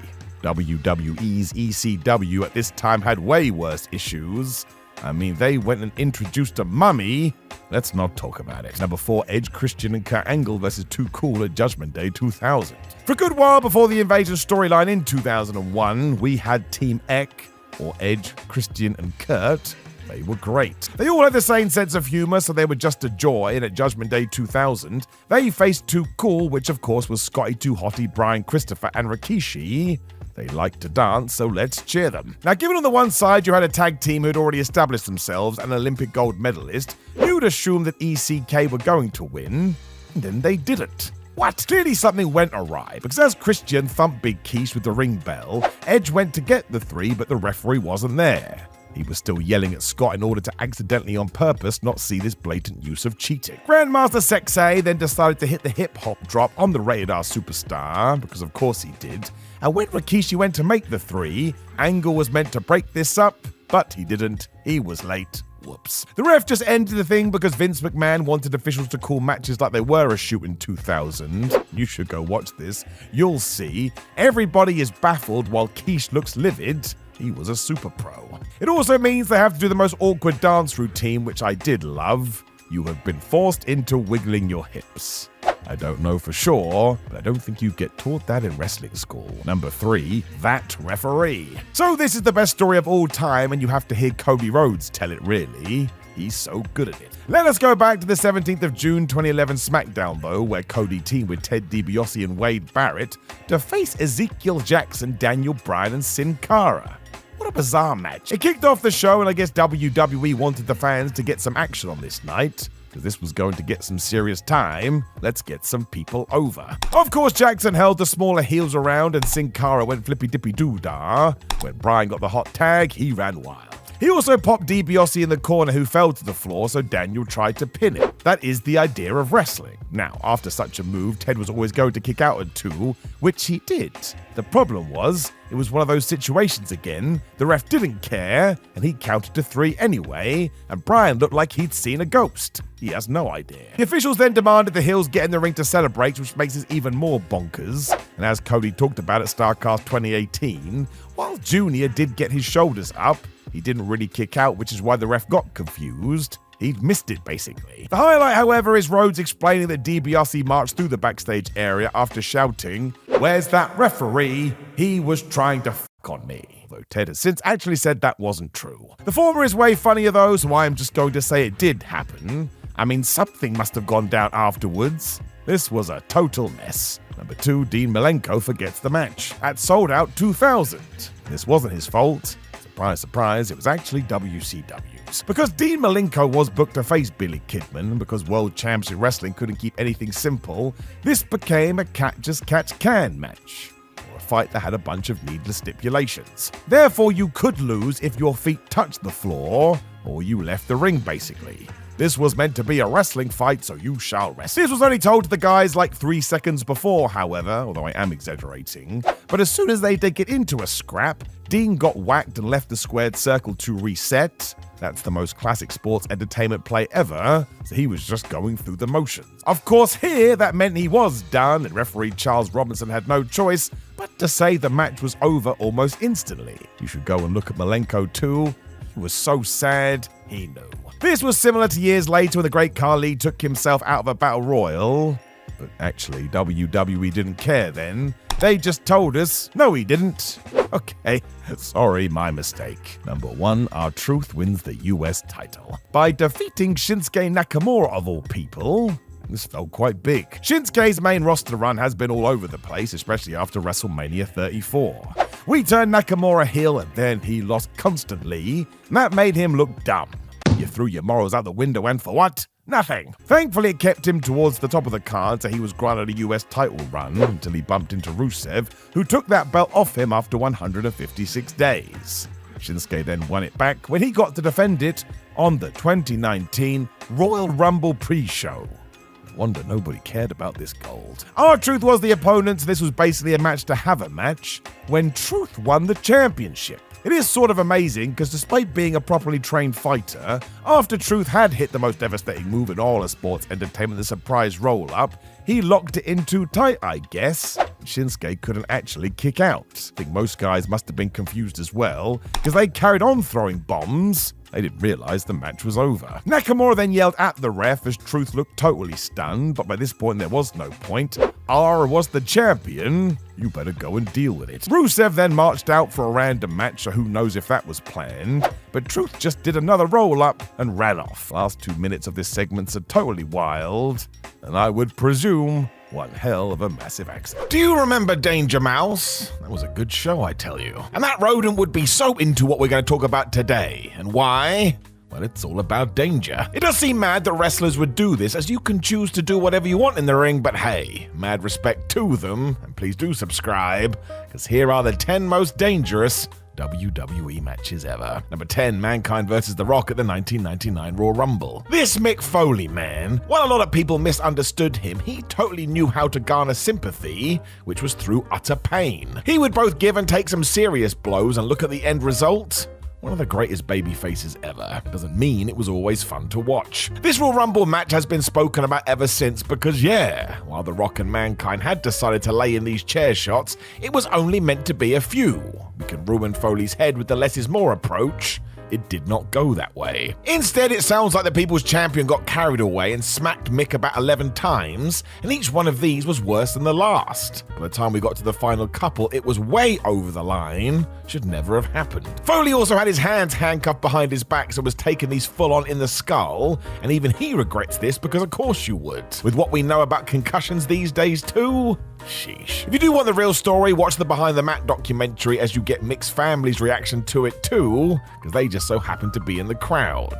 WWE's ECW at this time had way worse issues. I mean, they went and introduced a mummy. Let's not talk about it. Number 4, Edge, Christian, and Kurt Angle versus Too Cool at Judgment Day 2000. For a good while before the Invasion storyline in 2001, we had Team Eck, or Edge, Christian, and Kurt. They were great. They all had the same sense of humor, so they were just a joy, and at Judgment Day 2000, they faced Too Cool, which of course was Scotty 2 Hotty, Brian Christopher, and Rikishi. They like to dance, so let's cheer them. Now, given on the one side you had a tag team who had already established themselves, an Olympic gold medalist, you'd assume that ECK were going to win, and then they didn't. What? Clearly something went awry, because as Christian thumped Big Keish with the ring bell, Edge went to get the 3, but the referee wasn't there. He was still yelling at Scott in order to accidentally on purpose not see this blatant use of cheating. Grandmaster Sexay then decided to hit the hip-hop drop on the Rated R Superstar, because of course he did. And when Rikishi went to make the 3, Angle was meant to break this up, but he didn't. He was late. Whoops. The ref just ended the thing because Vince McMahon wanted officials to call matches like they were a shoot in 2000. You should go watch this. You'll see. Everybody is baffled while Quiche looks livid. He was a super pro. It also means they have to do the most awkward dance routine, which I did love. You have been forced into wiggling your hips. I don't know for sure, but I don't think you get taught that in wrestling school. Number 3, that referee. So this is the best story of all time, and you have to hear Cody Rhodes tell it, really. He's so good at it. Let us go back to the 17th of June 2011 SmackDown, though, where Cody teamed with Ted DiBiase and Wade Barrett to face Ezekiel Jackson, Daniel Bryan, and Sin Cara. What a bizarre match. It kicked off the show, and I guess WWE wanted the fans to get some action on this night. Because this was going to get some serious time, let's get some people over. Of course, Jackson held the smaller heels around and Sin Cara went flippy-dippy-doo-dah. When Bryan got the hot tag, he ran wild. He also popped DiBiase in the corner, who fell to the floor, so Daniel tried to pin him. That is the idea of wrestling. Now, after such a move, Ted was always going to kick out at 2, which he did. The problem was, it was one of those situations again. The ref didn't care, and he counted to 3 anyway, and Bryan looked like he'd seen a ghost. He has no idea. The officials then demanded the heels get in the ring to celebrate, which makes it even more bonkers. And as Cody talked about at StarCast 2018, while Junior did get his shoulders up, he didn't really kick out, which is why the ref got confused. He'd missed it, basically. The highlight, however, is Rhodes explaining that DiBiase marched through the backstage area after shouting, "Where's that referee? He was trying to f*** on me." Though Ted has since actually said that wasn't true. The former is way funnier, though, so I'm just going to say it did happen. I mean, something must have gone down afterwards. This was a total mess. Number 2, Dean Malenko forgets the match at Sold Out 2000. This wasn't his fault. Surprise, surprise, it was actually WCW's. Because Dean Malenko was booked to face Billy Kidman, and because World Championship Wrestling couldn't keep anything simple, this became a catch-as-catch-can match, or a fight that had a bunch of needless stipulations. Therefore, you could lose if your feet touched the floor, or you left the ring, basically. This was meant to be a wrestling fight, so you shall rest. This was only told to the guys like 3 seconds before, however, although I am exaggerating. But as soon as they did get into a scrap, Dean got whacked and left the squared circle to reset. That's the most classic sports entertainment play ever, so he was just going through the motions. Of course, here, that meant he was done, and referee Charles Robinson had no choice but to say the match was over almost instantly. You should go and look at Malenko too. He was so sad, he knew. This was similar to years later when the Great Khali took himself out of a battle royal. But actually, WWE didn't care then. They just told us, no he didn't. Okay, sorry, my mistake. Number 1, R-Truth wins the US title by defeating Shinsuke Nakamura of all people. This felt quite big. Shinsuke's main roster run has been all over the place, especially after WrestleMania 34. We turned Nakamura heel and then he lost constantly, and that made him look dumb. You threw your morals out the window and for what? Nothing. Thankfully, it kept him towards the top of the card, so he was granted a US title run until he bumped into Rusev, who took that belt off him after 156 days. Shinsuke then won it back when he got to defend it on the 2019 Royal Rumble pre-show. No wonder nobody cared about this gold. R-Truth was the opponent, so this was basically a match to have a match when Truth won the championship. It is sort of amazing because despite being a properly trained fighter, after Truth had hit the most devastating move in all of sports entertainment, the surprise roll-up, he locked it in too tight, I guess. Shinsuke couldn't actually kick out. I think most guys must have been confused as well, because they carried on throwing bombs. They didn't realize the match was over. Nakamura then yelled at the ref as Truth looked totally stunned, but by this point there was no point. R was the champion. You better go and deal with it. Rusev then marched out for a random match, so who knows if that was planned. But Truth just did another roll-up and ran off. Last 2 minutes of this segment are totally wild, and I would presume one hell of a massive accident. Do you remember Danger Mouse? That was a good show, I tell you. And that rodent would be so into what we're going to talk about today. And why? Well, it's all about danger. It does seem mad that wrestlers would do this, as you can choose to do whatever you want in the ring, but hey, mad respect to them, and please do subscribe, because here are the 10 most dangerous WWE matches ever. Number 10, Mankind vs. The Rock at the 1999 Royal Rumble. This Mick Foley man, while a lot of people misunderstood him, he totally knew how to garner sympathy, which was through utter pain. He would both give and take some serious blows, and look at the end result. one of the greatest baby faces ever. It doesn't mean it was always fun to watch. This Royal Rumble match has been spoken about ever since because while The Rock and Mankind had decided to lay in these chair shots, it was only meant to be a few. We can ruin Foley's head with the less is more approach. It did not go that way. Instead, it sounds like the People's Champion got carried away and smacked Mick about 11 times, and each one of these was worse than the last. By the time we got to the final couple, it was way over the line. Should never have happened. Foley also had his hands handcuffed behind his back, so was taking these full on in the skull, and even he regrets this because of course you would. With what we know about concussions these days too, sheesh. If you do want the real story, watch the Behind the Mat documentary as you get Mick's family's reaction to it too, because they just so happen to be in the crowd.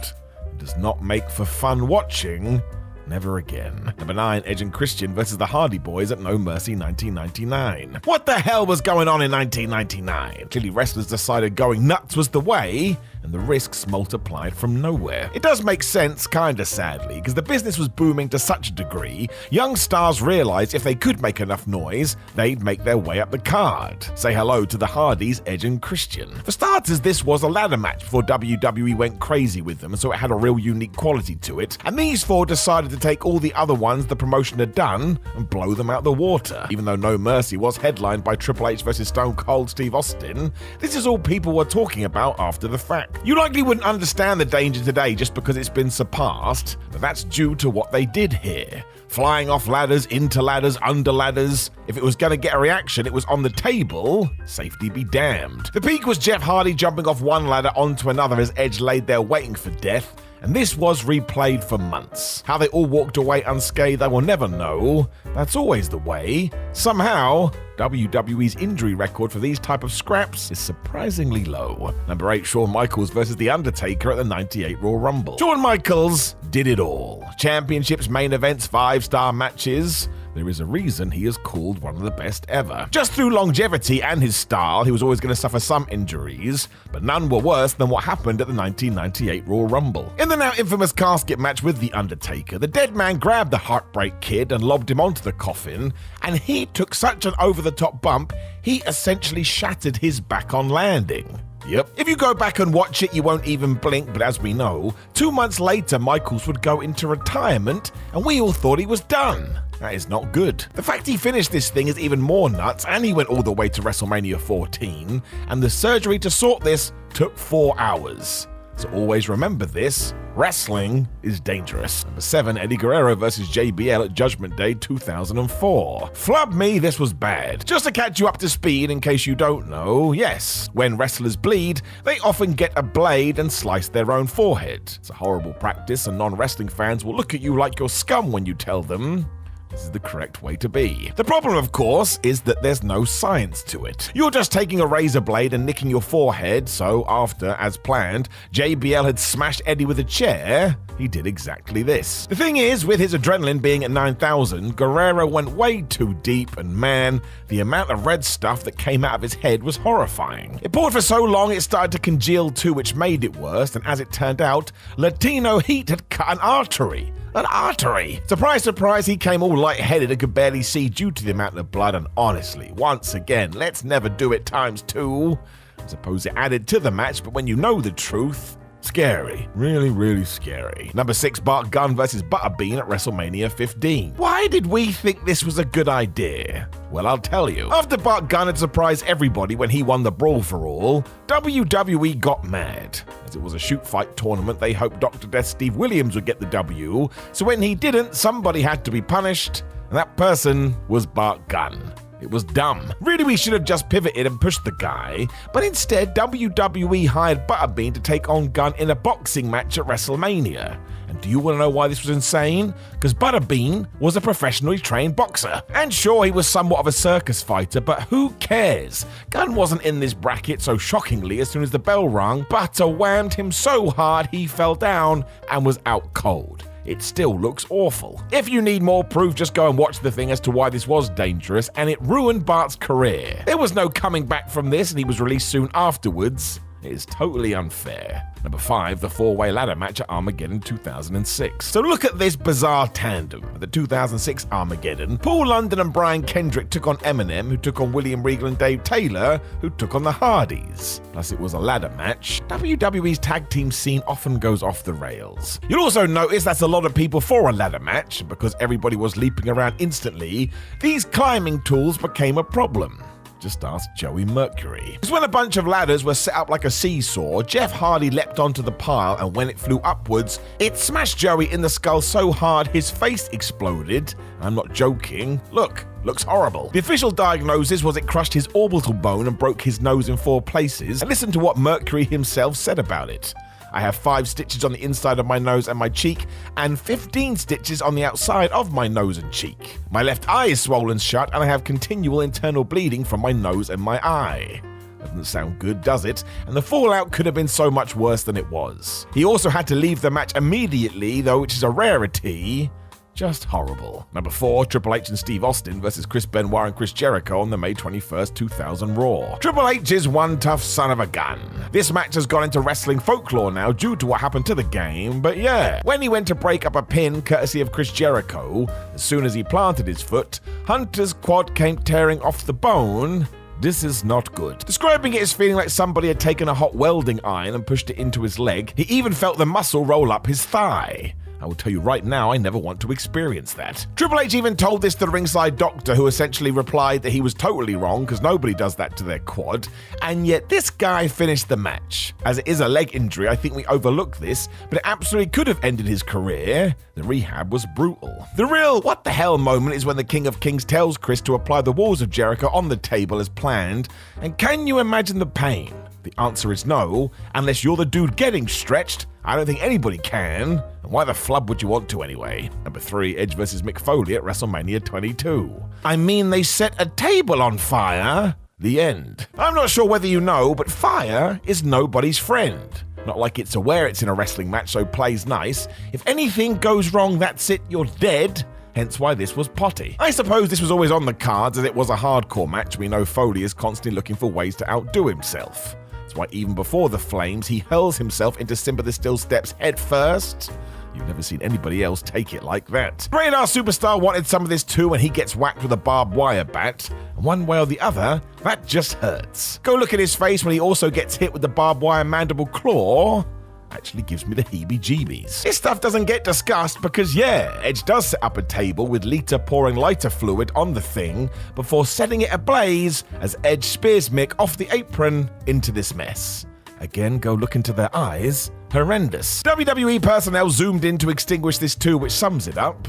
It does not make for fun watching. Never again. Number 9, Edge and Christian versus the Hardy Boys at No Mercy 1999. What the hell was going on in 1999? Clearly wrestlers decided going nuts was the way, and the risks multiplied from nowhere. It does make sense, kinda sadly, because the business was booming to such a degree, young stars realized if they could make enough noise, they'd make their way up the card. Say hello to the Hardys, Edge and Christian. For starters, this was a ladder match before WWE went crazy with them, so it had a real unique quality to it, and these four decided to take all the other ones the promotion had done and blow them out the water. Even though No Mercy was headlined by Triple H versus Stone Cold Steve Austin, this is all people were talking about after the fact. You likely wouldn't understand the danger today just because it's been surpassed, but that's due to what they did here. Flying off ladders, into ladders, under ladders. If it was going to get a reaction, it was on the table. Safety be damned. The peak was Jeff Hardy jumping off one ladder onto another as Edge laid there waiting for death. And this was replayed for months. How they all walked away unscathed, I will never know. That's always the way. Somehow, WWE's injury record for these type of scraps is surprisingly low. Number 8, Shawn Michaels versus The Undertaker at the 98 Royal Rumble. Shawn Michaels did it all. Championships, main events, 5-star matches. There is a reason he is called one of the best ever. Just through longevity and his style, he was always going to suffer some injuries, but none were worse than what happened at the 1998 Royal Rumble. In the now infamous casket match with The Undertaker, the dead man grabbed the Heartbreak Kid and lobbed him onto the coffin, and he took such an over-the-top bump, he essentially shattered his back on landing. Yep. If you go back and watch it, you won't even blink, but as we know, 2 months later, Michaels would go into retirement, and we all thought he was done. That is not good. The fact he finished this thing is even more nuts, and he went all the way to WrestleMania 14, and the surgery to sort this took 4 hours. So always remember this, wrestling is dangerous. Number 7, Eddie Guerrero versus JBL at Judgment Day 2004. Flub me, this was bad. Just to catch you up to speed in case you don't know, yes, when wrestlers bleed, they often get a blade and slice their own forehead. It's a horrible practice and non-wrestling fans will look at you like you're scum when you tell them this is the correct way to be. The problem, of course, is that there's no science to it. You're just taking a razor blade and nicking your forehead, so after, as planned, JBL had smashed Eddie with a chair, he did exactly this. The thing is, with his adrenaline being at 9,000, Guerrero went way too deep, and man, the amount of red stuff that came out of his head was horrifying. It poured for so long it started to congeal too, which made it worse, and as it turned out, Latino heat had cut an artery. An artery! Surprise, surprise, he came all lightheaded and could barely see due to the amount of blood, and honestly, once again, let's never do it times 2. I suppose it added to the match, but when you know the truth, scary. Really, really scary. Number 6, Bart Gunn versus Butterbean at WrestleMania 15. Why did we think this was a good idea? Well, I'll tell you. After Bart Gunn had surprised everybody when he won the Brawl for All, WWE got mad. As it was a shoot fight tournament, they hoped Dr. Death Steve Williams would get the W, so when he didn't, somebody had to be punished, and that person was Bart Gunn. It was dumb. Really, we should have just pivoted and pushed the guy, but instead, WWE hired Butterbean to take on Gunn in a boxing match at WrestleMania. And do you want to know why this was insane? Because Butterbean was a professionally trained boxer. And sure, he was somewhat of a circus fighter, but who cares? Gunn wasn't in this bracket, so shockingly, as soon as the bell rung, Butter whammed him so hard he fell down and was out cold. It still looks awful. If you need more proof, just go and watch the thing as to why this was dangerous, and it ruined Bart's career. There was no coming back from this, and he was released soon afterwards. It is totally unfair. Number 5, the four-way ladder match at Armageddon 2006. So look at this bizarre tandem. At the 2006 Armageddon, Paul London and Brian Kendrick took on Eminem, who took on William Regal and Dave Taylor, who took on the Hardys. Plus it was a ladder match. WWE's tag team scene often goes off the rails. You'll also notice that's a lot of people for a ladder match, because everybody was leaping around instantly. These climbing tools became a problem. Just ask Joey Mercury. Because when a bunch of ladders were set up like a seesaw, Jeff Hardy leapt onto the pile, and when it flew upwards, it smashed Joey in the skull so hard his face exploded. I'm not joking. Looks horrible. The official diagnosis was it crushed his orbital bone and broke his nose in 4 places. And listen to what Mercury himself said about it. I have 5 stitches on the inside of my nose and my cheek, and 15 stitches on the outside of my nose and cheek. My left eye is swollen shut, and I have continual internal bleeding from my nose and my eye. Doesn't sound good, does it? And the fallout could have been so much worse than it was. He also had to leave the match immediately, though, which is a rarity. Just horrible. Number 4, Triple H and Steve Austin versus Chris Benoit and Chris Jericho on the May 21st, 2000 Raw. Triple H is one tough son of a gun. This match has gone into wrestling folklore now due to what happened to the game, but yeah. When he went to break up a pin courtesy of Chris Jericho, as soon as he planted his foot, Hunter's quad came tearing off the bone. This is not good. Describing it as feeling like somebody had taken a hot welding iron and pushed it into his leg. He even felt the muscle roll up his thigh. I will tell you right now, I never want to experience that. Triple H even told this to the ringside doctor, who essentially replied that he was totally wrong because nobody does that to their quad, and yet this guy finished the match. As it is a leg injury, I think we overlook this, but it absolutely could have ended his career. The rehab was brutal. The real what the hell moment is when the King of Kings tells Chris to apply the walls of Jericho on the table as planned, and can you imagine the pain? The answer is no, unless you're the dude getting stretched. I don't think anybody can. And why the flub would you want to anyway? Number 3, Edge vs. Mick Foley at WrestleMania 22. I mean, they set a table on fire. The end. I'm not sure whether you know, but fire is nobody's friend. Not like it's aware it's in a wrestling match, so plays nice. If anything goes wrong, that's it, you're dead. Hence why this was potty. I suppose this was always on the cards as it was a hardcore match. We know Foley is constantly looking for ways to outdo himself. That's why even before the flames, he hurls himself into Simba the Steel Steps head first. You've never seen anybody else take it like that. Radar Superstar wanted some of this too, and he gets whacked with a barbed wire bat. And one way or the other, that just hurts. Go look at his face when he also gets hit with the barbed wire mandible claw. Actually gives me the heebie-jeebies. This stuff doesn't get discussed because, yeah, Edge does set up a table with Lita pouring lighter fluid on the thing before setting it ablaze as Edge spears Mick off the apron into this mess. Again, go look into their eyes. Horrendous. WWE personnel zoomed in to extinguish this too, which sums it up.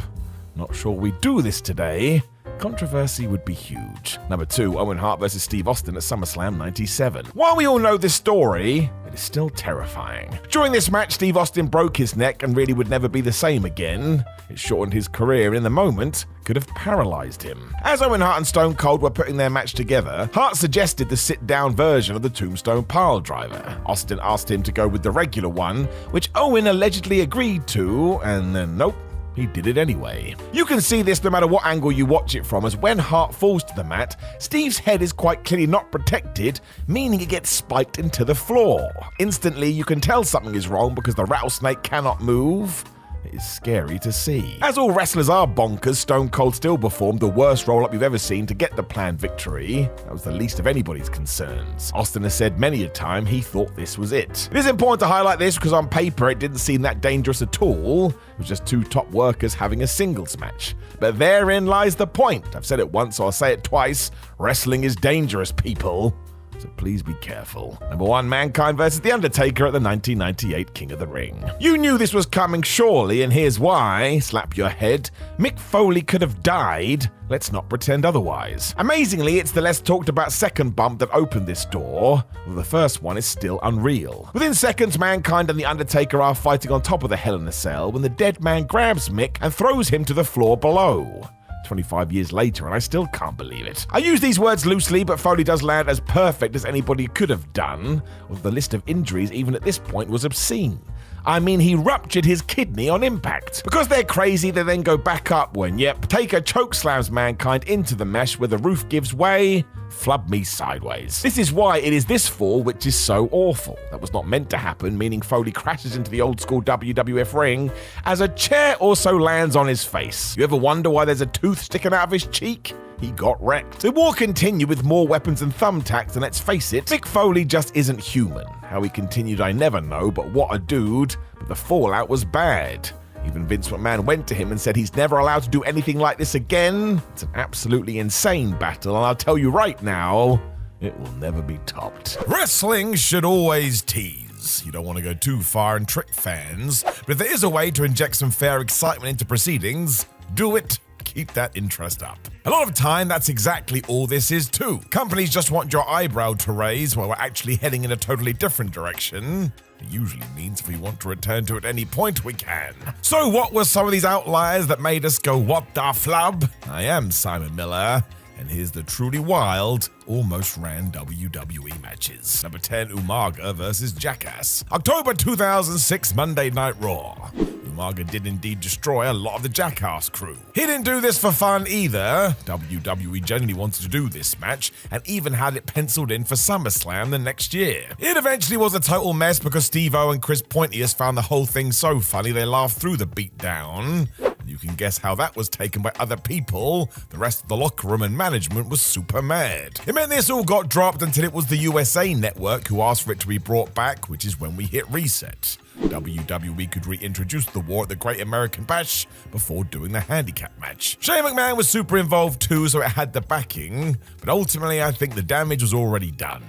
Not sure we do this today. Controversy would be huge. Number 2, Owen Hart versus Steve Austin at SummerSlam 97. While we all know this story, it is still terrifying. During this match, Steve Austin broke his neck and really would never be the same again. It shortened his career and in the moment could have paralyzed him. As Owen Hart and Stone Cold were putting their match together, Hart suggested the sit-down version of the Tombstone Piledriver. Austin asked him to go with the regular one, which Owen allegedly agreed to, and then nope. He did it anyway. You can see this no matter what angle you watch it from, as when Hart falls to the mat, Steve's head is quite clearly not protected, meaning it gets spiked into the floor. Instantly, you can tell something is wrong because the rattlesnake cannot move. It is scary to see. As all wrestlers are bonkers, Stone Cold still performed the worst roll-up you've ever seen to get the planned victory. That was the least of anybody's concerns. Austin has said many a time he thought this was it. It is important to highlight this because on paper it didn't seem that dangerous at all. It was just 2 top workers having a singles match. But therein lies the point. I've said it once, so I'll say it twice. Wrestling is dangerous, people. So please be careful. Number 1, Mankind versus The Undertaker at the 1998 King of the Ring. You knew this was coming surely, and here's why. Slap your head. Mick Foley could have died. Let's not pretend otherwise. Amazingly, it's the less talked about second bump that opened this door, although the first one is still unreal. Within seconds, Mankind and The Undertaker are fighting on top of the Hell in a Cell when the dead man grabs Mick and throws him to the floor below. 25 years later, and I still can't believe it. I use these words loosely, but Foley does land as perfect as anybody could have done, although the list of injuries even at this point was obscene. I mean, he ruptured his kidney on impact. Because they're crazy, they then go back up when, yep, Taker chokeslams Mankind into the mesh where the roof gives way, flub me sideways. This is why it is this fall which is so awful. That was not meant to happen, meaning Foley crashes into the old school WWF ring as a chair also lands on his face. You ever wonder why there's a tooth sticking out of his cheek? He got wrecked. The war continued with more weapons and thumbtacks, and let's face it, Mick Foley just isn't human. How he continued I never know, but what a dude. But the fallout was bad. Even Vince McMahon went to him and said he's never allowed to do anything like this again. It's an absolutely insane battle, and I'll tell you right now, it will never be topped. Wrestling should always tease. You don't want to go too far and trick fans, but if there is a way to inject some fair excitement into proceedings, do it. Keep that interest up. A lot of time, that's exactly all this is too. Companies just want your eyebrow to raise while we're actually heading in a totally different direction. It usually means if we want to return to at any point, we can. So what were some of these outliers that made us go, what the flub? I am Simon Miller, and here's the truly wild, almost ran WWE matches. Number 10, Umaga versus Jackass. October 2006, Monday Night Raw. Umaga did indeed destroy a lot of the Jackass crew. He didn't do this for fun either. WWE generally wanted to do this match, and even had it penciled in for SummerSlam the next year. It eventually was a total mess because Steve-O and Chris Pointius found the whole thing so funny they laughed through the beatdown. You can guess how that was taken by other people. The rest of the locker room and management was super mad. It meant this all got dropped until it was the USA Network who asked for it to be brought back, which is when we hit reset. WWE could reintroduce the war at the Great American Bash before doing the handicap match. Shane McMahon was super involved too, so it had the backing, but ultimately I think the damage was already done.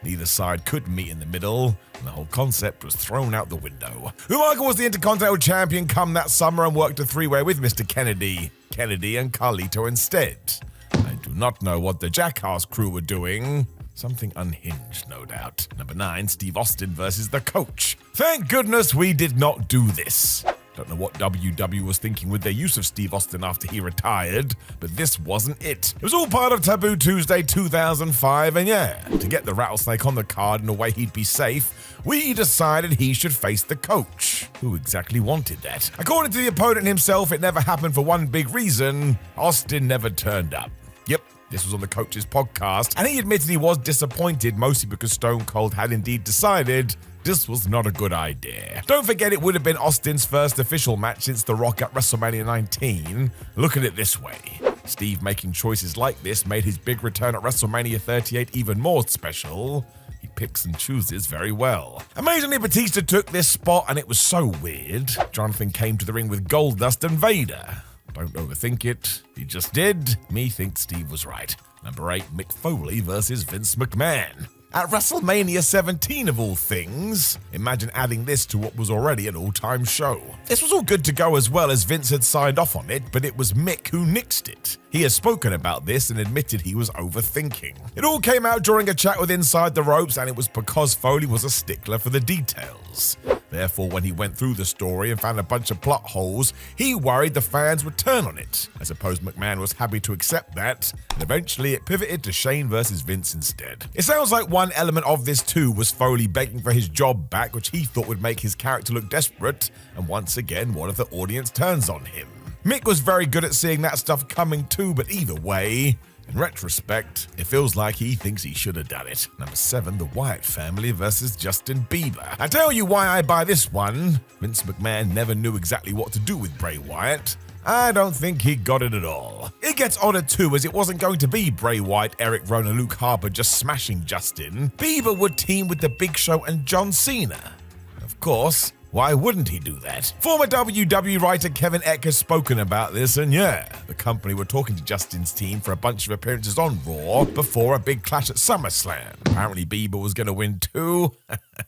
Neither side could meet in the middle, and the whole concept was thrown out the window. Umaga was the Intercontinental Champion come that summer and worked a three-way with Mr. Kennedy and Carlito instead. I do not know what the Jackass crew were doing. Something unhinged, no doubt. Number 9, Steve Austin versus The Coach. Thank goodness we did not do this. Don't know what WWE was thinking with their use of Steve Austin after he retired, but this wasn't it. It was all part of Taboo Tuesday 2005, and yeah, to get the Rattlesnake on the card in a way he'd be safe, we decided he should face The Coach. Who exactly wanted that? According to the opponent himself, it never happened for one big reason: Austin never turned up. Yep. This was on The Coach's podcast, and he admitted he was disappointed, mostly because Stone Cold had indeed decided this was not a good idea. Don't forget, it would have been Austin's first official match since The Rock at WrestleMania 19. Look at it this way. Steve making choices like this made his big return at WrestleMania 38 even more special. He picks and chooses very well. Amazingly, Batista took this spot, and it was so weird. Jonathan came to the ring with Goldust and Vader. Don't overthink it. He just did. Me thinks Steve was right. Number 8, Mick Foley versus Vince McMahon. At WrestleMania 17 of all things, imagine adding this to what was already an all-time show. This was all good to go as well, as Vince had signed off on it, but it was Mick who nixed it. He has spoken about this and admitted he was overthinking. It all came out during a chat with Inside the Ropes, and it was because Foley was a stickler for the details. Therefore, when he went through the story and found a bunch of plot holes, he worried the fans would turn on it. I suppose McMahon was happy to accept that, and eventually it pivoted to Shane versus Vince instead. It sounds like one element of this too was Foley begging for his job back, which he thought would make his character look desperate, and once again one of the audience turns on him. Mick was very good at seeing that stuff coming too, but either way, in retrospect, it feels like he thinks he should have done it. Number 7, the Wyatt family versus Justin Bieber. I tell you why I buy this one. Vince McMahon never knew exactly what to do with Bray Wyatt. I don't think he got it at all. It gets odder too, as it wasn't going to be Bray Wyatt, Eric Rowan, and Luke Harper just smashing Justin. Bieber would team with The Big Show and John Cena. Of course, why wouldn't he do that? Former WWE writer Kevin Eck has spoken about this, and yeah, the company were talking to Justin's team for a bunch of appearances on Raw before a big clash at SummerSlam. Apparently Bieber was going to win too.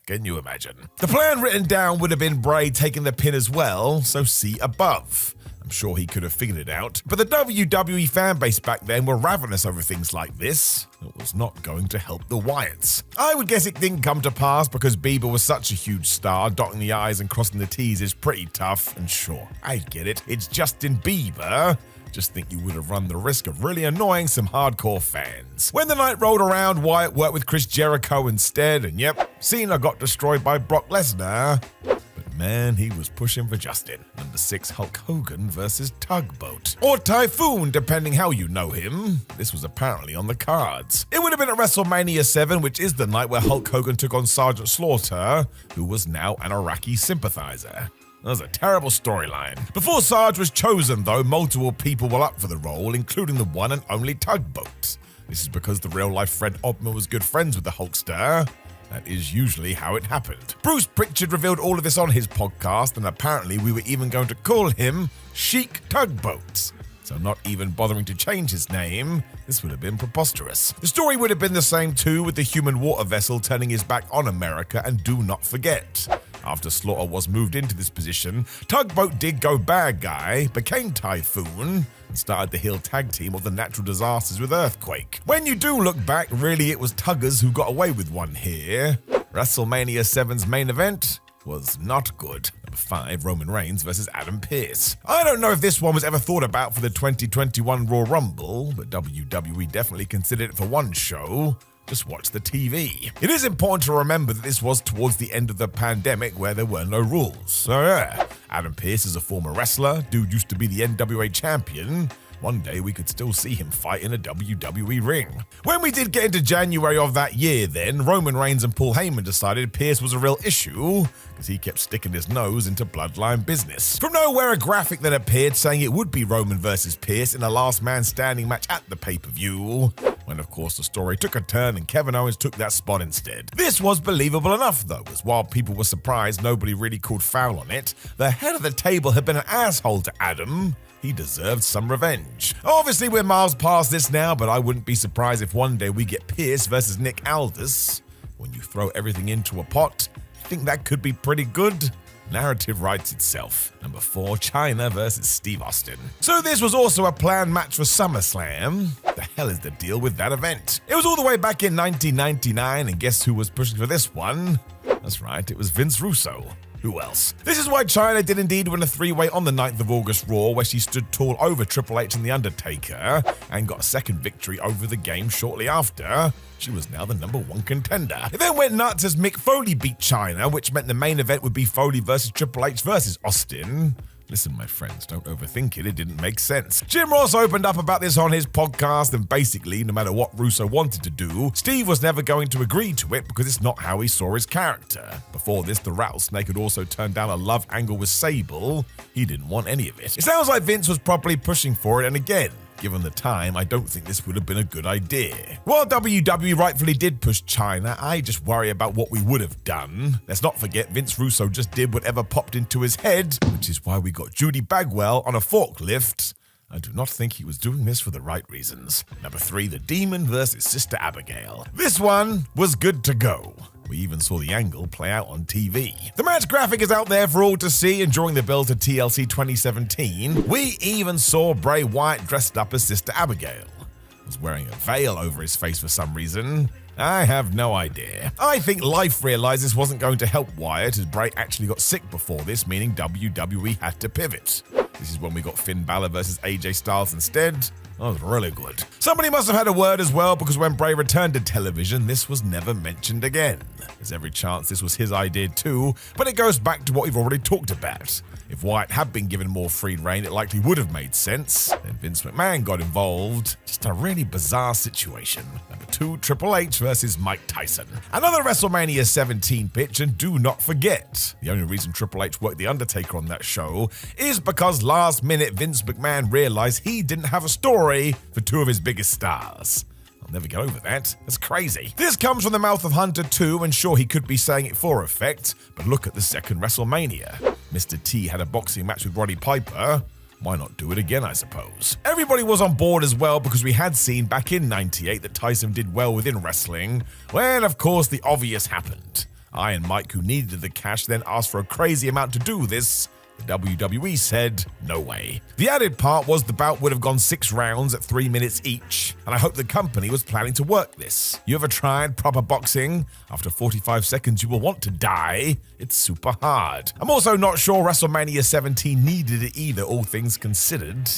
Can you imagine? The plan written down would have been Bray taking the pin as well, so see above. I'm sure he could have figured it out, but the WWE fanbase back then were ravenous over things like this. It was not going to help the Wyatts. I would guess it didn't come to pass because Bieber was such a huge star. Dotting the I's and crossing the T's is pretty tough, and sure, I get it. It's Justin Bieber. Just think you would have run the risk of really annoying some hardcore fans. When the night rolled around, Wyatt worked with Chris Jericho instead, and yep, Cena got destroyed by Brock Lesnar. But man, he was pushing for Justin. Number 6, Hulk Hogan versus Tugboat. Or Typhoon, depending how you know him. This was apparently on the cards. It would have been at WrestleMania 7, which is the night where Hulk Hogan took on Sergeant Slaughter, who was now an Iraqi sympathizer. That was a terrible storyline. Before Sarge was chosen, though, multiple people were up for the role, including the one and only Tugboat. This is because the real-life Fred Ottman was good friends with the Hulkster. That is usually how it happened. Bruce Pritchard revealed all of this on his podcast, and apparently we were even going to call him Sheik Tugboat. So not even bothering to change his name, this would have been preposterous. The story would have been the same too, with the human water vessel turning his back on America, and do not forget, after Slaughter was moved into this position, Tugboat did go bad guy, became Typhoon, and started the heel tag team of the natural disasters with Earthquake. When you do look back, really it was Tuggers who got away with one here. WrestleMania 7's main event was not good. Number 5, Roman Reigns versus Adam Pearce. I don't know if this one was ever thought about for the 2021 Royal Rumble, but WWE definitely considered it for one show. Just watch the TV. It is important to remember that this was towards the end of the pandemic where there were no rules. So yeah, Adam Pearce is a former wrestler, dude used to be the NWA champion. One day we could still see him fight in a WWE ring. When we did get into January of that year then, Roman Reigns and Paul Heyman decided Pearce was a real issue because he kept sticking his nose into bloodline business. From nowhere, a graphic then appeared saying it would be Roman versus Pearce in a last man standing match at the pay-per-view, when of course the story took a turn and Kevin Owens took that spot instead. This was believable enough though, as while people were surprised nobody really called foul on it, the head of the table had been an asshole to Adam. He deserved some revenge. Obviously, we're miles past this now, but I wouldn't be surprised if one day we get Pearce versus Nick Aldis. When you throw everything into a pot, I think that could be pretty good. Narrative writes itself. Number 4, China versus Steve Austin. So this was also a planned match for SummerSlam. The hell is the deal with that event? It was all the way back in 1999, and guess who was pushing for this one? That's right, it was Vince Russo. Who else? This is why Chyna did indeed win a 3-way on the 9th of August Raw, where she stood tall over Triple H and The Undertaker, and got a second victory over the game shortly after. She was now the number 1 contender. It then went nuts as Mick Foley beat Chyna, which meant the main event would be Foley versus Triple H versus Austin. Listen, my friends, don't overthink it. It didn't make sense. Jim Ross opened up about this on his podcast, and basically, no matter what Russo wanted to do, Steve was never going to agree to it because it's not how he saw his character. Before this, the Rattlesnake had also turned down a love angle with Sable. He didn't want any of it. It sounds like Vince was properly pushing for it, and again, given the time, I don't think this would have been a good idea. While WWE rightfully did push Chyna, I just worry about what we would have done. Let's not forget Vince Russo just did whatever popped into his head, which is why we got Judy Bagwell on a forklift. I do not think he was doing this for the right reasons. Number 3, The Demon versus Sister Abigail. This one was good to go. We even saw the angle play out on TV. The match graphic is out there for all to see, and during the build to TLC 2017, we even saw Bray Wyatt dressed up as Sister Abigail. He was wearing a veil over his face for some reason. I have no idea. I think Life realized this wasn't going to help Wyatt, as Bray actually got sick before this, meaning WWE had to pivot. This is when we got Finn Balor versus AJ Styles instead. That was really good. Somebody must have had a word as well, because when Bray returned to television, this was never mentioned again. There's every chance this was his idea too, but it goes back to what we've already talked about. If Wyatt had been given more free reign, it likely would have made sense. Then Vince McMahon got involved. Just a really bizarre situation. Number 2, Triple H versus Mike Tyson. Another WrestleMania 17 pitch, and do not forget, the only reason Triple H worked The Undertaker on that show is because last minute Vince McMahon realized he didn't have a story for 2 of his biggest stars. I'll never get over that. That's crazy. This comes from the mouth of Hunter too, and sure, he could be saying it for effect, but look at the second WrestleMania. Mr. T had a boxing match with Roddy Piper. Why not do it again, I suppose? Everybody was on board as well because we had seen back in '98 that Tyson did well within wrestling, when of course the obvious happened. I and Mike, who needed the cash, then asked for a crazy amount to do this. The WWE said, no way. The added part was the bout would have gone 6 rounds at 3 minutes each, and I hope the company was planning to work this. You ever tried proper boxing? After 45 seconds you will want to die. It's super hard. I'm also not sure WrestleMania 17 needed it either, all things considered.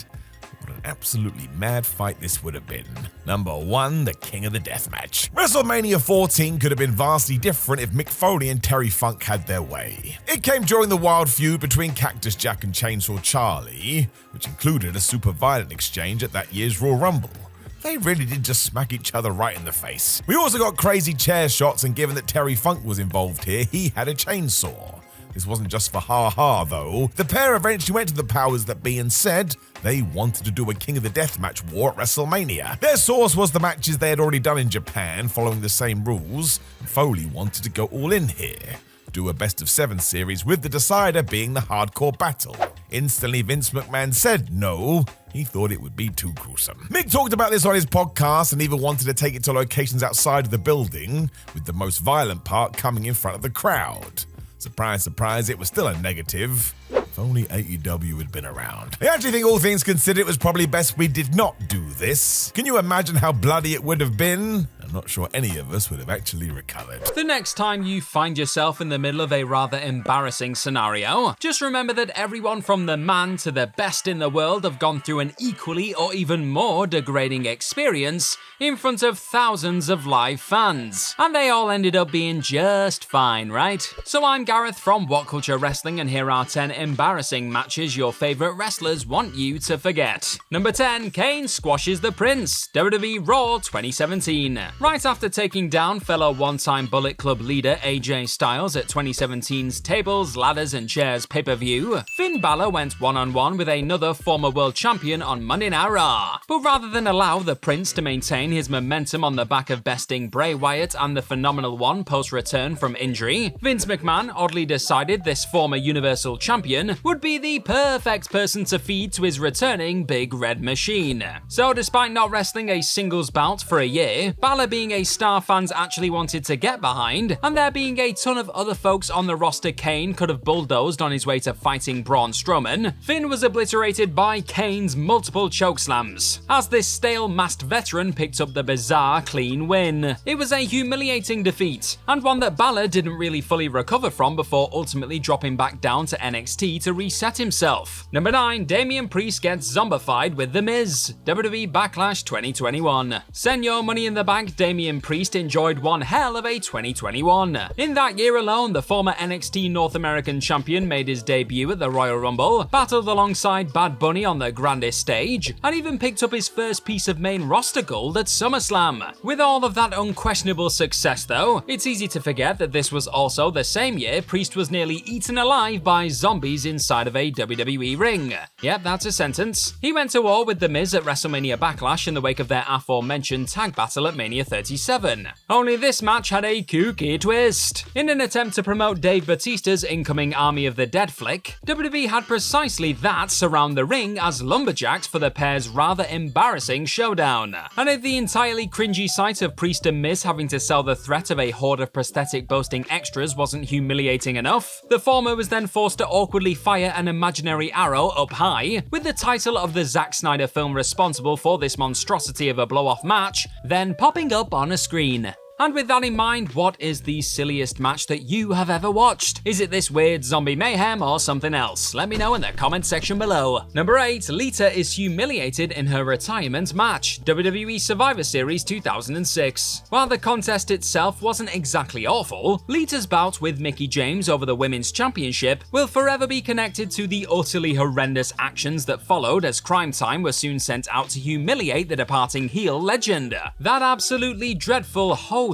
What an absolutely mad fight this would have been. Number 1, the King of the Deathmatch. WrestleMania 14 could have been vastly different if Mick Foley and Terry Funk had their way. It came during the wild feud between Cactus Jack and Chainsaw Charlie, which included a super violent exchange at that year's Royal Rumble. They really did just smack each other right in the face. We also got crazy chair shots, and given that Terry Funk was involved here, he had a chainsaw. This wasn't just for ha-ha though. The pair eventually went to the powers that be and said they wanted to do a King of the Deathmatch war at WrestleMania. Their source was the matches they had already done in Japan, following the same rules, and Foley wanted to go all in here. Do a best of 7 series with the decider being the hardcore battle. Instantly, Vince McMahon said no. He thought it would be too gruesome. Mick talked about this on his podcast and even wanted to take it to locations outside of the building, with the most violent part coming in front of the crowd. Surprise, surprise, it was still a negative. If only AEW had been around. I actually think all things considered it was probably best we did not do this. Can you imagine how bloody it would have been? I'm not sure any of us would have actually recovered. The next time you find yourself in the middle of a rather embarrassing scenario, just remember that everyone from the man to the best in the world have gone through an equally or even more degrading experience in front of thousands of live fans. And they all ended up being just fine, right? So I'm Gareth from WhatCulture Wrestling, and here are 10 embarrassing matches your favorite wrestlers want you to forget. Number 10, Kane squashes the Prince, WWE Raw 2017. Right after taking down fellow one-time Bullet Club leader AJ Styles at 2017's Tables, Ladders and Chairs pay-per-view, Finn Balor went one-on-one with another former world champion on Monday Night Raw. But rather than allow the Prince to maintain his momentum on the back of besting Bray Wyatt and the Phenomenal One post-return from injury, Vince McMahon oddly decided this former Universal Champion would be the perfect person to feed to his returning Big Red Machine. So despite not wrestling a singles bout for a year, Balor being a star fans actually wanted to get behind, and there being a ton of other folks on the roster Kane could have bulldozed on his way to fighting Braun Strowman, Finn was obliterated by Kane's multiple chokeslams, as this stale masked veteran picked up the bizarre clean win. It was a humiliating defeat, and one that Balor didn't really fully recover from before ultimately dropping back down to NXT to reset himself. Number 9, Damian Priest gets zombified with The Miz, WWE Backlash 2021. Send your money in the bank, Damian Priest enjoyed one hell of a 2021. In that year alone, the former NXT North American champion made his debut at the Royal Rumble, battled alongside Bad Bunny on the grandest stage, and even picked up his first piece of main roster gold at SummerSlam. With all of that unquestionable success though, it's easy to forget that this was also the same year Priest was nearly eaten alive by zombies inside of a WWE ring. Yep, that's a sentence. He went to war with The Miz at WrestleMania Backlash in the wake of their aforementioned tag battle at Mania 37. Only this match had a kooky twist. In an attempt to promote Dave Bautista's incoming Army of the Dead flick, WWE had precisely that surround the ring as lumberjacks for the pair's rather embarrassing showdown. And if the entirely cringy sight of Priest and Miz having to sell the threat of a horde of prosthetic boasting extras wasn't humiliating enough, the former was then forced to awkwardly fire an imaginary arrow up high, with the title of the Zack Snyder film responsible for this monstrosity of a blow-off match then popping up on a screen. And with that in mind, what is the silliest match that you have ever watched? Is it this weird zombie mayhem or something else? Let me know in the comment section below. Number 8, Lita is humiliated in her retirement match, WWE Survivor Series 2006. While the contest itself wasn't exactly awful, Lita's bout with Mickie James over the Women's Championship will forever be connected to the utterly horrendous actions that followed as Crime Time were soon sent out to humiliate the departing heel legend. That absolutely dreadful wholesale,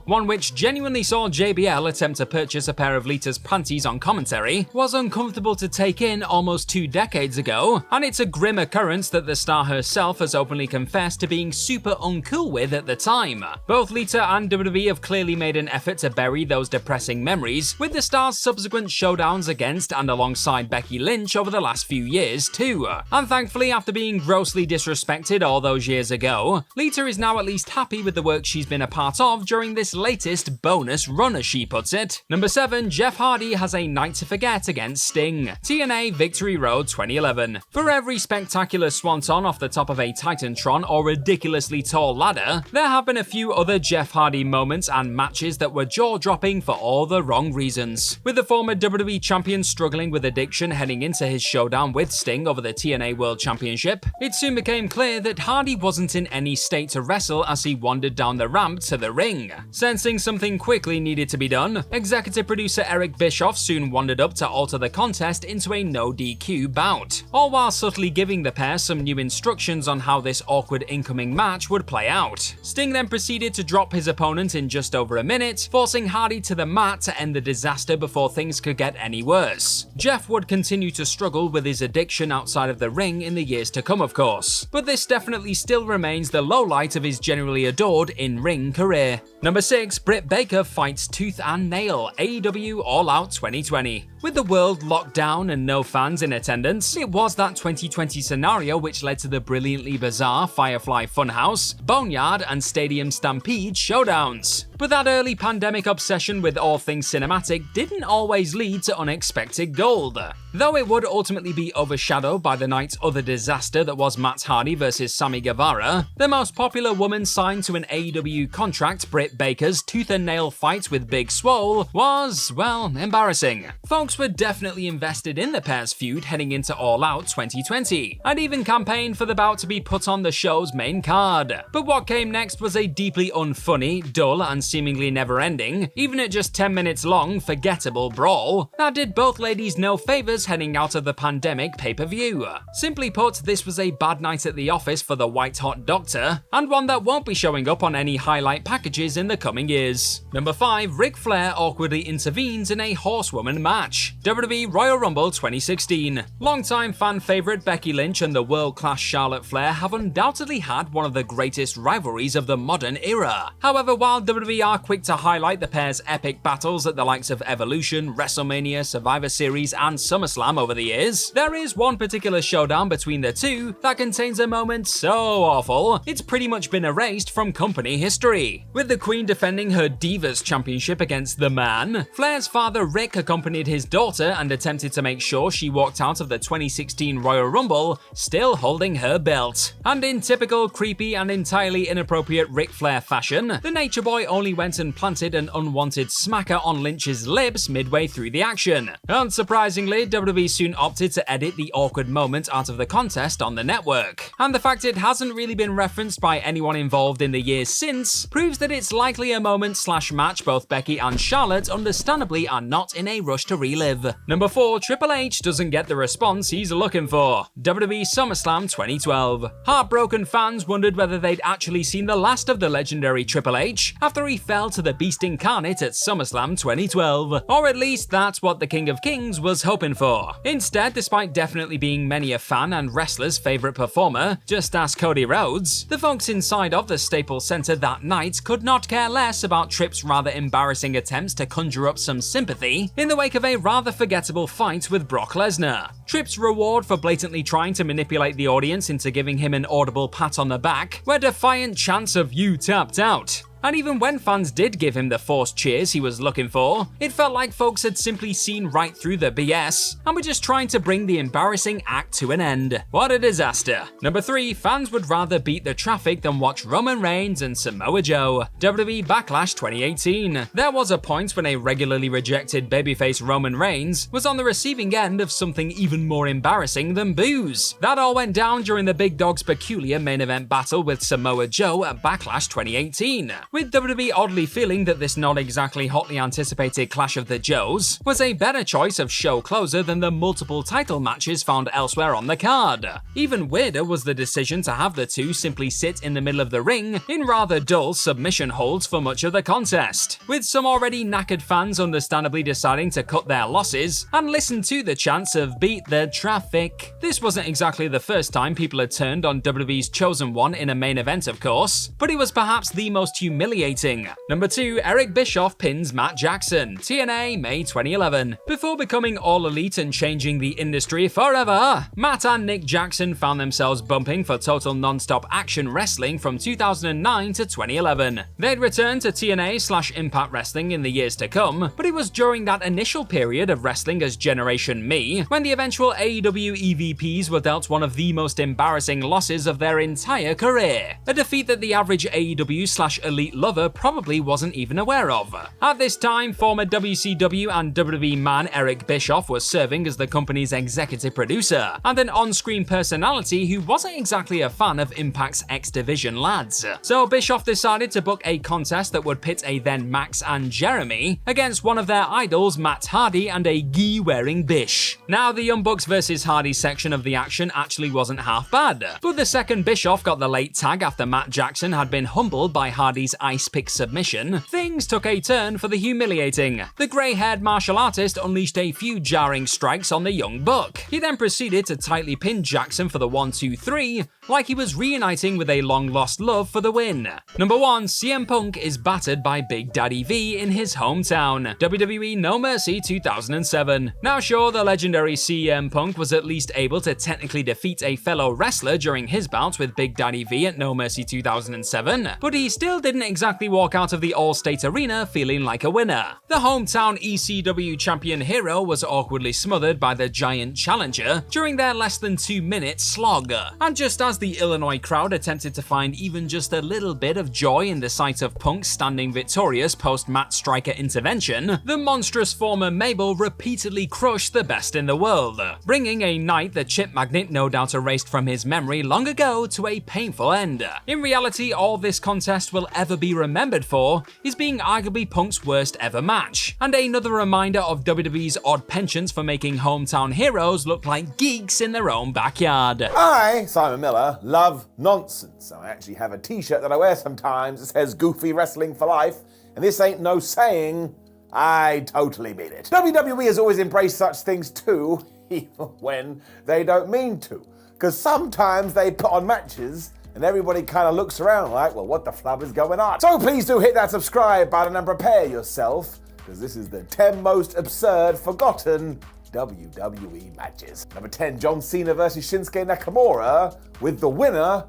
one which genuinely saw JBL attempt to purchase a pair of Lita's panties on commentary, was uncomfortable to take in almost 2 decades ago, and it's a grim occurrence that the star herself has openly confessed to being super uncool with at the time. Both Lita and WWE have clearly made an effort to bury those depressing memories, with the star's subsequent showdowns against and alongside Becky Lynch over the last few years too. And thankfully, after being grossly disrespected all those years ago, Lita is now at least happy with the work she's been a part of of during this latest bonus run, as she puts it. Number 7, Jeff Hardy has a night to forget against Sting. TNA Victory Road 2011. For every spectacular swanton off the top of a Titantron or ridiculously tall ladder, there have been a few other Jeff Hardy moments and matches that were jaw-dropping for all the wrong reasons. With the former WWE champion struggling with addiction heading into his showdown with Sting over the TNA World Championship, it soon became clear that Hardy wasn't in any state to wrestle as he wandered down the ramp to the ring. Sensing something quickly needed to be done, executive producer Eric Bischoff soon wandered up to alter the contest into a no DQ bout, all while subtly giving the pair some new instructions on how this awkward incoming match would play out. Sting then proceeded to drop his opponent in just over a minute, forcing Hardy to the mat to end the disaster before things could get any worse. Jeff would continue to struggle with his addiction outside of the ring in the years to come, of course, but this definitely still remains the lowlight of his generally adored in-ring career. Number 6, Britt Baker fights tooth and nail, AEW All Out 2020. With the world locked down and no fans in attendance, it was that 2020 scenario which led to the brilliantly bizarre Firefly Funhouse, Boneyard, and Stadium Stampede showdowns. But that early pandemic obsession with all things cinematic didn't always lead to unexpected gold. Though it would ultimately be overshadowed by the night's other disaster that was Matt Hardy vs Sammy Guevara, the most popular woman signed to an AEW contract, Britt Baker's tooth and nail fight with Big Swole, was, well, embarrassing. Folks were definitely invested in the pair's feud heading into All Out 2020, and even campaigned for the bout to be put on the show's main card. But what came next was a deeply unfunny, dull, and seemingly never-ending, even at just 10 minutes long, forgettable brawl that did both ladies no favors heading out of the pandemic pay-per-view. Simply put, this was a bad night at the office for the white-hot doctor, and one that won't be showing up on any highlight packages in the coming years. Number 5, Ric Flair awkwardly intervenes in a horsewoman match. WWE Royal Rumble 2016. Longtime fan favorite Becky Lynch and the world-class Charlotte Flair have undoubtedly had one of the greatest rivalries of the modern era. However, while WWE are quick to highlight the pair's epic battles at the likes of Evolution, WrestleMania, Survivor Series, and SummerSlam over the years, there is one particular showdown between the two that contains a moment so awful, it's pretty much been erased from company history. With the Queen defending her Divas Championship against The Man, Flair's father Rick accompanied his daughter and attempted to make sure she walked out of the 2016 Royal Rumble still holding her belt. And in typical creepy and entirely inappropriate Ric Flair fashion, the Nature Boy only went and planted an unwanted smacker on Lynch's lips midway through the action. Unsurprisingly, WWE soon opted to edit the awkward moment out of the contest on the network. And the fact it hasn't really been referenced by anyone involved in the years since proves that it's likely a moment/match both Becky and Charlotte understandably are not in a rush to relive. Number 4, Triple H doesn't get the response he's looking for. WWE SummerSlam 2012. Heartbroken fans wondered whether they'd actually seen the last of the legendary Triple H after he fell to the Beast Incarnate at SummerSlam 2012. Or at least that's what the King of Kings was hoping for. Instead, despite definitely being many a fan and wrestler's favorite performer, just ask Cody Rhodes, the folks inside of the Staples Center that night could not care less about Tripp's rather embarrassing attempts to conjure up some sympathy in the wake of a rather forgettable fight with Brock Lesnar. Tripp's reward for blatantly trying to manipulate the audience into giving him an audible pat on the back were defiant chants of "you tapped out." And even when fans did give him the forced cheers he was looking for, it felt like folks had simply seen right through the BS and were just trying to bring the embarrassing act to an end. What a disaster. Number 3, fans would rather beat the traffic than watch Roman Reigns and Samoa Joe. WWE Backlash 2018. There was a point when a regularly rejected babyface Roman Reigns was on the receiving end of something even more embarrassing than booze. That all went down during the Big Dog's peculiar main event battle with Samoa Joe at Backlash 2018. With WWE oddly feeling that this not exactly hotly anticipated Clash of the Joes was a better choice of show closer than the multiple title matches found elsewhere on the card. Even weirder was the decision to have the two simply sit in the middle of the ring in rather dull submission holds for much of the contest, with some already knackered fans understandably deciding to cut their losses and listen to the chants of "beat the traffic." This wasn't exactly the first time people had turned on WWE's chosen one in a main event, of course, but it was perhaps the most humiliating humiliating. Number 2, Eric Bischoff pins Matt Jackson, TNA, May 2011. Before becoming All Elite and changing the industry forever, Matt and Nick Jackson found themselves bumping for total non-stop action wrestling from 2009 to 2011. They'd return to TNA/Impact Wrestling in the years to come, but it was during that initial period of wrestling as Generation Me when the eventual AEW EVPs were dealt one of the most embarrassing losses of their entire career. A defeat that the average AEW/Elite lover probably wasn't even aware of. At this time, former WCW and WWE man Eric Bischoff was serving as the company's executive producer and an on-screen personality who wasn't exactly a fan of Impact's X-Division lads. So Bischoff decided to book a contest that would pit a then Max and Jeremy against one of their idols Matt Hardy and a gi-wearing Bish. Now the Young Bucks versus Hardy section of the action actually wasn't half bad, but the second Bischoff got the late tag after Matt Jackson had been humbled by Hardy's ice pick submission, things took a turn for the humiliating. The grey-haired martial artist unleashed a few jarring strikes on the Young Buck. He then proceeded to tightly pin Jackson for the 1-2-3, like he was reuniting with a long-lost love for the win. Number 1, CM Punk is battered by Big Daddy V in his hometown. WWE No Mercy 2007. Now sure, the legendary CM Punk was at least able to technically defeat a fellow wrestler during his bout with Big Daddy V at No Mercy 2007, but he still didn't exactly walk out of the All-State Arena feeling like a winner. The hometown ECW champion hero was awkwardly smothered by the giant challenger during their less than 2-minute slog. And just as the Illinois crowd attempted to find even just a little bit of joy in the sight of Punk standing victorious post-Matt Striker intervention, the monstrous former Mabel repeatedly crushed the best in the world, bringing a night that Chip Magnet no doubt erased from his memory long ago to a painful end. In reality, all this contest will ever be remembered for is being arguably Punk's worst ever match, and another reminder of WWE's odd penchants for making hometown heroes look like geeks in their own backyard. I, Simon Miller, love nonsense. I actually have a t-shirt that I wear sometimes that says Goofy Wrestling for Life, and this ain't no saying, I totally mean it. WWE has always embraced such things too, even when they don't mean to. Because sometimes they put on matches and everybody kind of looks around like, well, what the flub is going on? So please do hit that subscribe button and prepare yourself, because this is the 10 most absurd, forgotten WWE matches. Number 10, John Cena versus Shinsuke Nakamura, with the winner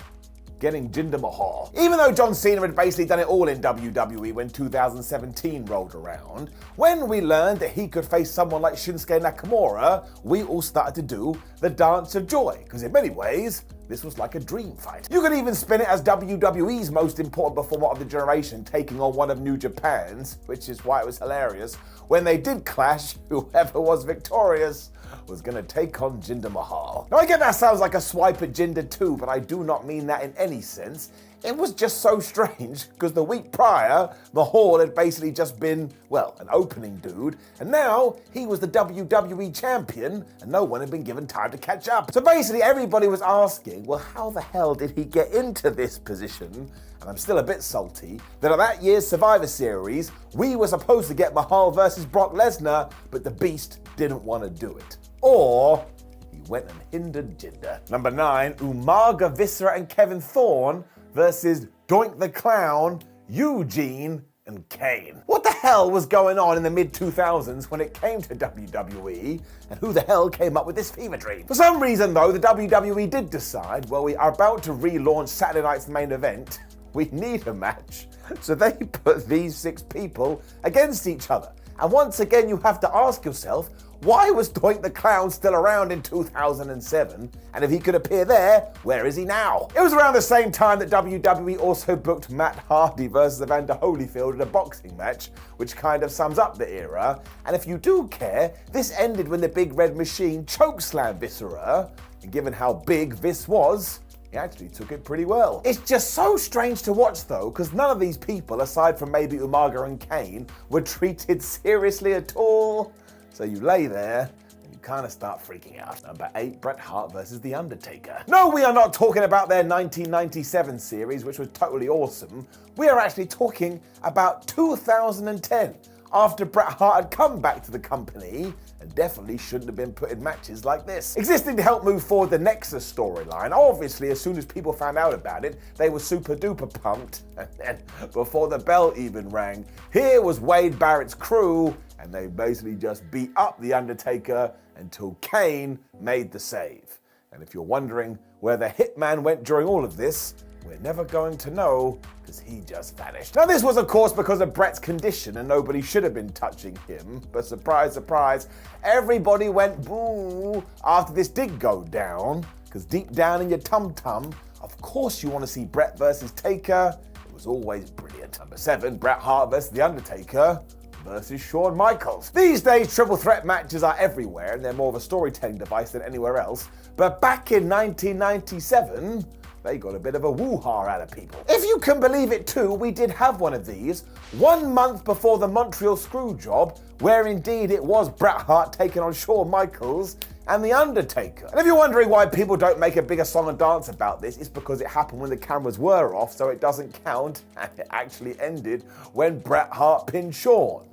getting Jinder Mahal. Even though John Cena had basically done it all in WWE when 2017 rolled around, when we learned that he could face someone like Shinsuke Nakamura, we all started to do the Dance of Joy, because in many ways, this was like a dream fight. You could even spin it as WWE's most important performer of the generation taking on one of New Japan's, which is why it was hilarious. When they did clash, whoever was victorious was going to take on Jinder Mahal. Now I get that sounds like a swipe at Jinder too, but I do not mean that in any sense. It was just so strange, because the week prior, Mahal had basically just been, well, an opening dude, and now he was the WWE champion, and no one had been given time to catch up. So basically everybody was asking, well, how the hell did he get into this position? And I'm still a bit salty that at that year's Survivor Series, we were supposed to get Mahal versus Brock Lesnar, but the Beast didn't want to do it. Or he went and hindered Jinder. Number 9, Umaga, Viscera, and Kevin Thorne versus Doink the Clown, Eugene, and Kane. What the hell was going on in the mid-2000s when it came to WWE, and who the hell came up with this fever dream? For some reason though, the WWE did decide, well, we are about to relaunch Saturday Night's Main Event, we need a match, so they put these 6 people against each other. And once again, you have to ask yourself, why was Doink the Clown still around in 2007? And if he could appear there, where is he now? It was around the same time that WWE also booked Matt Hardy versus Evander Holyfield in a boxing match, which kind of sums up the era. And if you do care, this ended when the Big Red Machine chokeslammed Viscera, and given how big Vis was, he actually took it pretty well. It's just so strange to watch though, because none of these people, aside from maybe Umaga and Kane, were treated seriously at all. So you lay there and you kind of start freaking out. Number 8, Bret Hart versus The Undertaker. No, we are not talking about their 1997 series, which was totally awesome. We are actually talking about 2010. after Bret Hart had come back to the company and definitely shouldn't have been put in matches like this. Existing to help move forward the Nexus storyline, obviously as soon as people found out about it, they were super duper pumped, and then before the bell even rang, here was Wade Barrett's crew, and they basically just beat up The Undertaker until Kane made the save. And if you're wondering where the Hitman went during all of this, we're never going to know, because he just vanished. Now this was of course because of Bret's condition and nobody should have been touching him, but surprise, surprise, everybody went boo after this did go down, because deep down in your tum-tum, of course you want to see Bret versus Taker. It was always brilliant. Number 7, Bret Hart versus The Undertaker versus Shawn Michaels. These days, triple threat matches are everywhere and they're more of a storytelling device than anywhere else, but back in 1997, they got a bit of a woo-ha out of people. If you can believe it too, we did have one of these 1 month before the Montreal Screwjob, where indeed it was Bret Hart taking on Shawn Michaels and The Undertaker. And if you're wondering why people don't make a bigger song and dance about this, it's because it happened when the cameras were off, so it doesn't count, and it actually ended when Bret Hart pinned Shawn.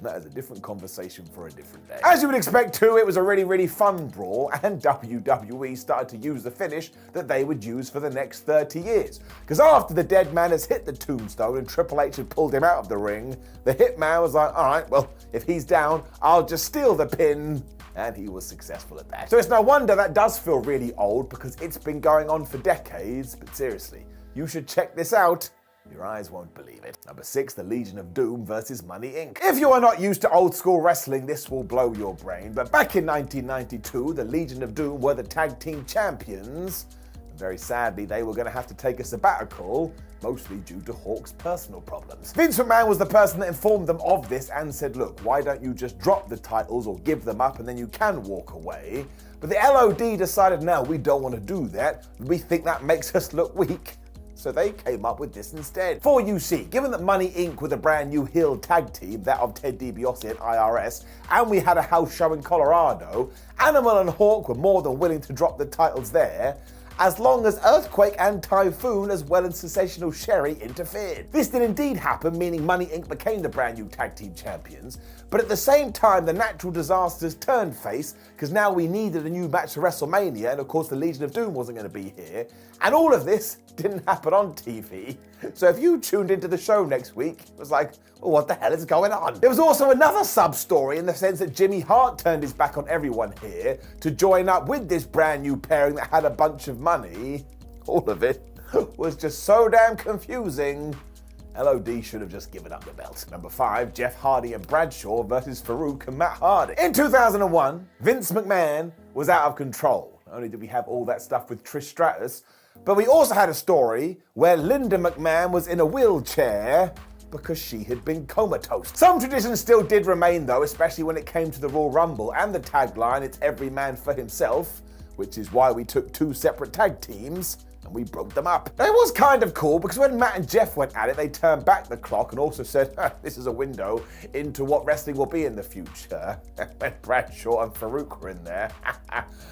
That is a different conversation for a different day. As you would expect too, it was a really fun brawl, and WWE started to use the finish that they would use for the next 30 years. Because after the dead man has hit the tombstone and Triple H had pulled him out of the ring, the Hitman was like, alright, well, if he's down, I'll just steal the pin. And he was successful at that. So it's no wonder that does feel really old, because it's been going on for decades, but seriously, you should check this out. Your eyes won't believe it. Number 6, the Legion of Doom versus Money Inc. If you are not used to old school wrestling, this will blow your brain, but back in 1992, the Legion of Doom were the tag team champions. And very sadly, they were going to have to take a sabbatical, mostly due to Hawk's personal problems. Vince McMahon was the person that informed them of this and said, look, why don't you just drop the titles or give them up and then you can walk away? But the LOD decided, no, we don't want to do that. We think that makes us look weak. So they came up with this instead. For you see, given that Money Inc. were the brand new heel tag team, that of Ted DiBiase and IRS, and we had a house show in Colorado, Animal and Hawk were more than willing to drop the titles there, as long as Earthquake and Typhoon, as well as Sensational Sherry, interfered. This did indeed happen, meaning Money Inc. became the brand new tag team champions, but at the same time, the Natural Disasters turned face, because now we needed a new match for WrestleMania, and of course the Legion of Doom wasn't going to be here, and all of this didn't happen on TV. So if you tuned into the show next week, it was like, well, what the hell is going on? There was also another sub-story in the sense that Jimmy Hart turned his back on everyone here to join up with this brand new pairing that had a bunch of money. All of it was just so damn confusing. LOD should have just given up the belt. Number 5, Jeff Hardy and Bradshaw versus Farouk and Matt Hardy. In 2001, Vince McMahon was out of control. Not only did we have all that stuff with Trish Stratus, but we also had a story where Linda McMahon was in a wheelchair because she had been comatose. Some traditions still did remain though, especially when it came to the Royal Rumble and the tagline, it's every man for himself, which is why we took 2 separate tag teams and we broke them up. It was kind of cool because when Matt and Jeff went at it, they turned back the clock and also said, this is a window into what wrestling will be in the future. When Bradshaw and Farouk were in there,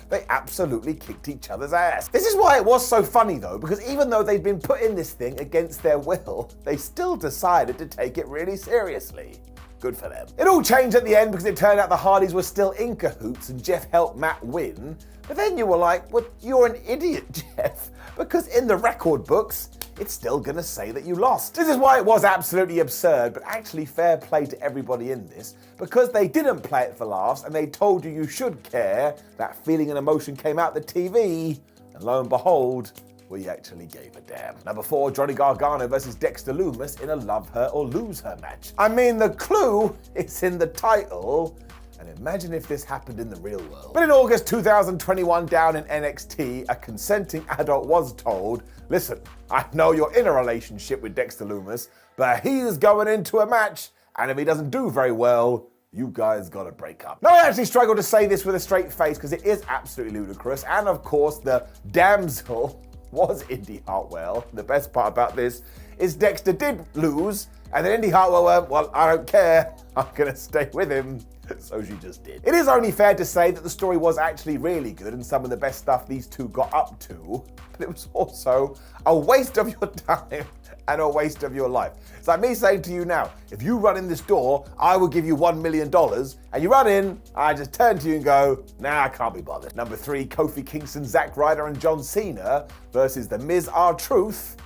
they absolutely kicked each other's ass. This is why it was so funny though, because even though they'd been put in this thing against their will, they still decided to take it really seriously. Good for them. It all changed at the end because it turned out the Hardys were still in cahoots and Jeff helped Matt win. But then you were like, well, you're an idiot, Jeff, because in the record books, it's still gonna say that you lost. This is why it was absolutely absurd, but actually fair play to everybody in this, because they didn't play it for laughs and they told you should care, that feeling and emotion came out the TV, and lo and behold, we actually gave a damn. Number 4, Johnny Gargano versus Dexter Lumis in a love her or lose her match. I mean, the clue is in the title, and imagine if this happened in the real world. But in August 2021, down in NXT, a consenting adult was told, listen, I know you're in a relationship with Dexter Lumis, but he's going into a match, and if he doesn't do very well, you guys gotta break up. Now, I actually struggle to say this with a straight face because it is absolutely ludicrous, and of course, the damsel was Indy Hartwell. The best part about this is Dexter did lose, and then Indy Hartwell went, well, I don't care, I'm gonna stay with him. So she just did. It is only fair to say that the story was actually really good and some of the best stuff these two got up to, but it was also a waste of your time and a waste of your life. It's like me saying to you now, if you run in this door, I will give you $1 million, and you run in, I just turn to you and go, nah, I can't be bothered. Number 3, Kofi Kingston, Zack Ryder, and John Cena versus The Miz, R-Truth,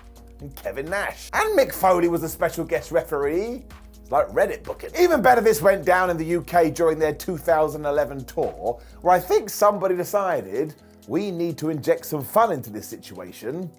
and Kevin Nash. And Mick Foley was a special guest referee. It's like Reddit booking. Even better, this went down in the UK during their 2011 tour, where I think somebody decided we need to inject some fun into this situation.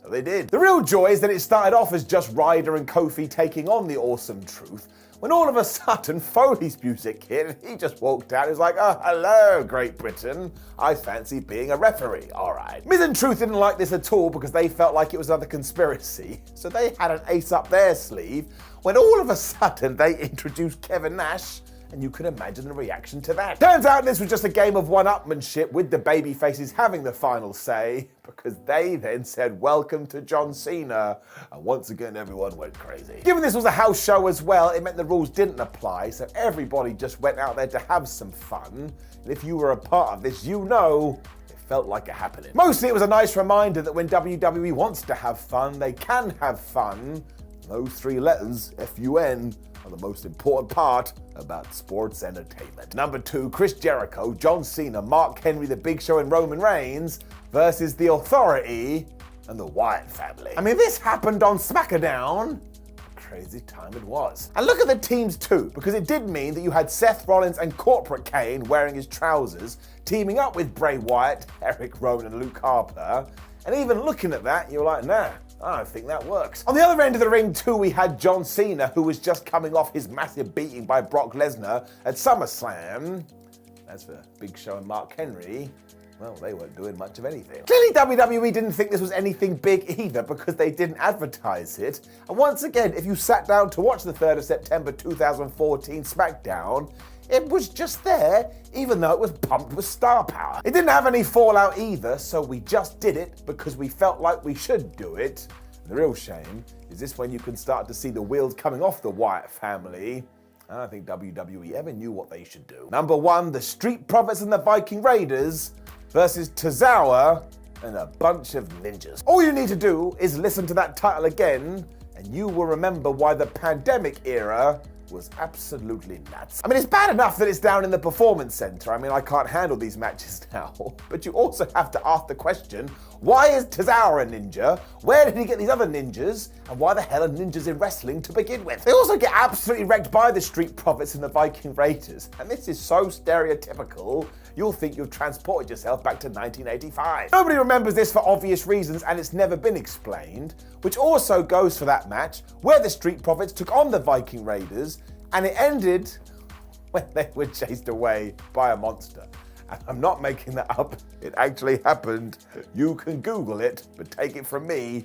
So they did. The real joy is that it started off as just Ryder and Kofi taking on the Awesome Truth, when all of a sudden Foley's music hit and he just walked out. He was like, oh, hello, Great Britain. I fancy being a referee. All right. Miz and Truth didn't like this at all because they felt like it was another conspiracy. So they had an ace up their sleeve when all of a sudden they introduced Kevin Nash, and you can imagine the reaction to that. Turns out this was just a game of one-upmanship with the babyfaces having the final say, because they then said, welcome to John Cena, and once again everyone went crazy. Given this was a house show as well, it meant the rules didn't apply, so everybody just went out there to have some fun, and if you were a part of this, you know it felt like a happening. Mostly it was a nice reminder that when WWE wants to have fun, they can have fun. Those 3 letters, F-U-N, are the most important part about sports entertainment. Number 2, Chris Jericho, John Cena, Mark Henry, The Big Show, and Roman Reigns versus The Authority and the Wyatt family. I mean, this happened on SmackDown. Crazy time it was. And look at the teams too, because it did mean that you had Seth Rollins and Corporate Kane wearing his trousers, teaming up with Bray Wyatt, Eric Rowan, and Luke Harper. And even looking at that, you're like, nah, I don't think that works. On the other end of the ring too, we had John Cena, who was just coming off his massive beating by Brock Lesnar at SummerSlam. As for Big Show and Mark Henry, well, they weren't doing much of anything. Clearly WWE didn't think this was anything big either, because they didn't advertise it. And once again, if you sat down to watch the 3rd of September 2014 SmackDown, it was just there, even though it was pumped with star power. It didn't have any fallout either, so we just did it because we felt like we should do it. And the real shame is this when you can start to see the wheels coming off the Wyatt family. I don't think WWE ever knew what they should do. Number 1, the Street Profits and the Viking Raiders versus Tozawa and a bunch of ninjas. All you need to do is listen to that title again, and you will remember why the pandemic era was absolutely nuts. I mean, it's bad enough that it's down in the Performance Center. I mean, I can't handle these matches now. But you also have to ask the question, why is Tozawa a ninja? Where did he get these other ninjas? And why the hell are ninjas in wrestling to begin with? They also get absolutely wrecked by the Street Profits and the Viking Raiders. And this is so stereotypical, you'll think you've transported yourself back to 1985. Nobody remembers this for obvious reasons, and it's never been explained, which also goes for that match where the Street Profits took on the Viking Raiders, and it ended when they were chased away by a monster. And I'm not making that up. It actually happened. You can Google it, but take it from me,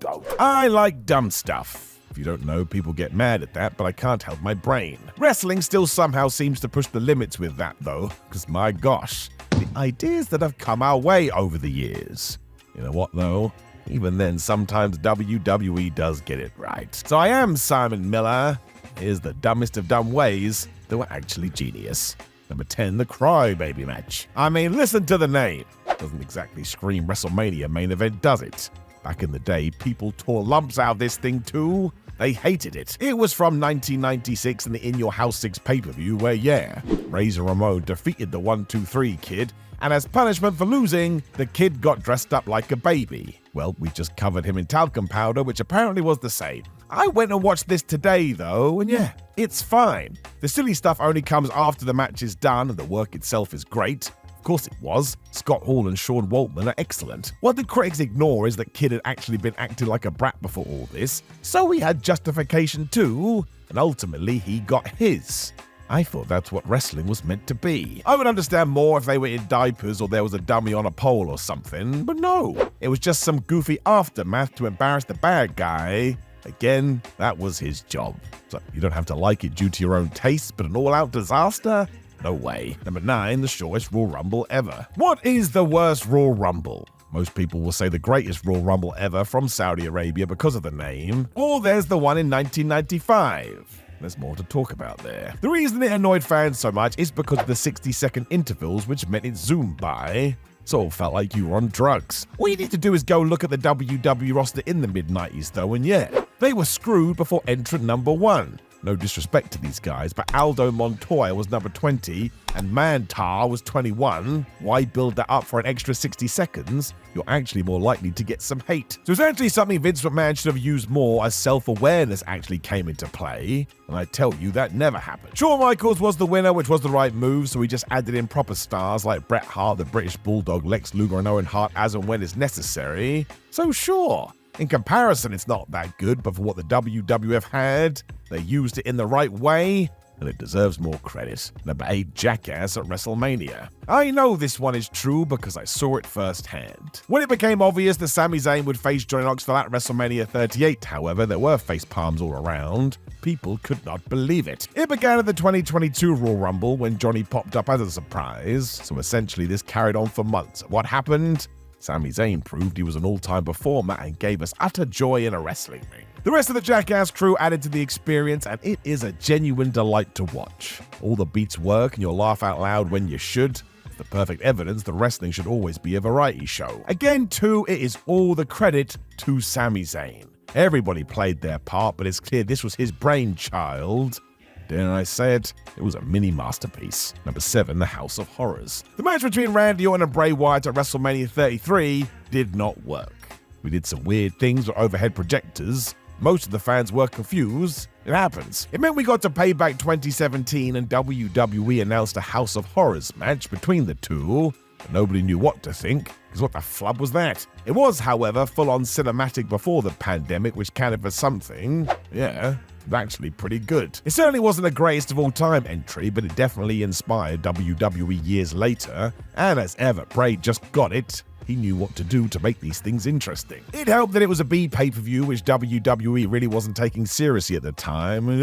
don't. I like dumb stuff. If you don't know, people get mad at that, but I can't help my brain. Wrestling still somehow seems to push the limits with that, though, because my gosh, the ideas that have come our way over the years. You know what, though? Even then, sometimes WWE does get it right. So I am Simon Miller. Here's the dumbest of dumb ways that were actually genius. Number 10, the Crybaby match. I mean, listen to the name. Doesn't exactly scream WrestleMania main event, does it? Back in the day, people tore lumps out of this thing too. They hated it. It was from 1996 in the In Your House 6 pay-per-view where, yeah, Razor Ramon defeated the 1-2-3 Kid, and as punishment for losing, the Kid got dressed up like a baby. Well, we just covered him in talcum powder, which apparently was the same. I went and watched this today, though, and yeah, it's fine. The silly stuff only comes after the match is done, and the work itself is great. Of course it was. Scott Hall and Sean Waltman are excellent. What the critics ignore is that Kid had actually been acting like a brat before all this, so he had justification too, and ultimately he got his. I thought that's what wrestling was meant to be. I would understand more if they were in diapers or there was a dummy on a pole or something, but no. It was just some goofy aftermath to embarrass the bad guy. Again, that was his job. So you don't have to like it due to your own taste, but an all-out disaster? No way. Number 9, the shortest Royal Rumble ever. What is the worst Royal Rumble? Most people will say the greatest Royal Rumble ever from Saudi Arabia because of the name, or there's the one in 1995. There's more to talk about there. The reason it annoyed fans so much is because of the 60-second intervals, which meant it zoomed by. Sort of felt like you were on drugs. All you need to do is go look at the WWE roster in the mid-90s though, and yeah, they were screwed before entrant number 1. No disrespect to these guys, but Aldo Montoya was number 20 and Mantar was 21. Why build that up for an extra 60 seconds? You're actually more likely to get some hate. So it's actually something Vince McMahon should have used more as self-awareness actually came into play. And I tell you, that never happened. Shawn Michaels was the winner, which was the right move, so we just added in proper stars like Bret Hart, the British Bulldog, Lex Luger, and Owen Hart as and when is necessary. So sure. In comparison, it's not that good, but for what the WWF had, they used it in the right way, and it deserves more credit. Number 8, Jackass at WrestleMania. I know this one is true because I saw it firsthand. When it became obvious that Sami Zayn would face Johnny Knoxville at WrestleMania 38, however, there were face palms all around. People could not believe it. It began at the 2022 Royal Rumble when Johnny popped up as a surprise, so essentially this carried on for months. What happened? Sami Zayn proved he was an all-time performer and gave us utter joy in a wrestling ring. The rest of the Jackass crew added to the experience, and it is a genuine delight to watch. All the beats work and you'll laugh out loud when you should. It's the perfect evidence that wrestling should always be a variety show. Again, too, it is all the credit to Sami Zayn. Everybody played their part, but it's clear this was his brainchild. Dare I say it? It was a mini masterpiece. Number 7, the House of Horrors. The match between Randy Orton and Bray Wyatt at WrestleMania 33 did not work. We did some weird things with overhead projectors. Most of the fans were confused. It happens. It meant we got to Payback 2017 and WWE announced a House of Horrors match between the two. But nobody knew what to think, because what the flub was that? It was, however, full-on cinematic before the pandemic, which counted for something. Yeah. Actually pretty good. It certainly wasn't the greatest of all time entry, but it definitely inspired WWE years later, and as ever, Bray just got it. He knew what to do to make these things interesting. It helped that it was a B pay-per-view, which WWE really wasn't taking seriously at the time.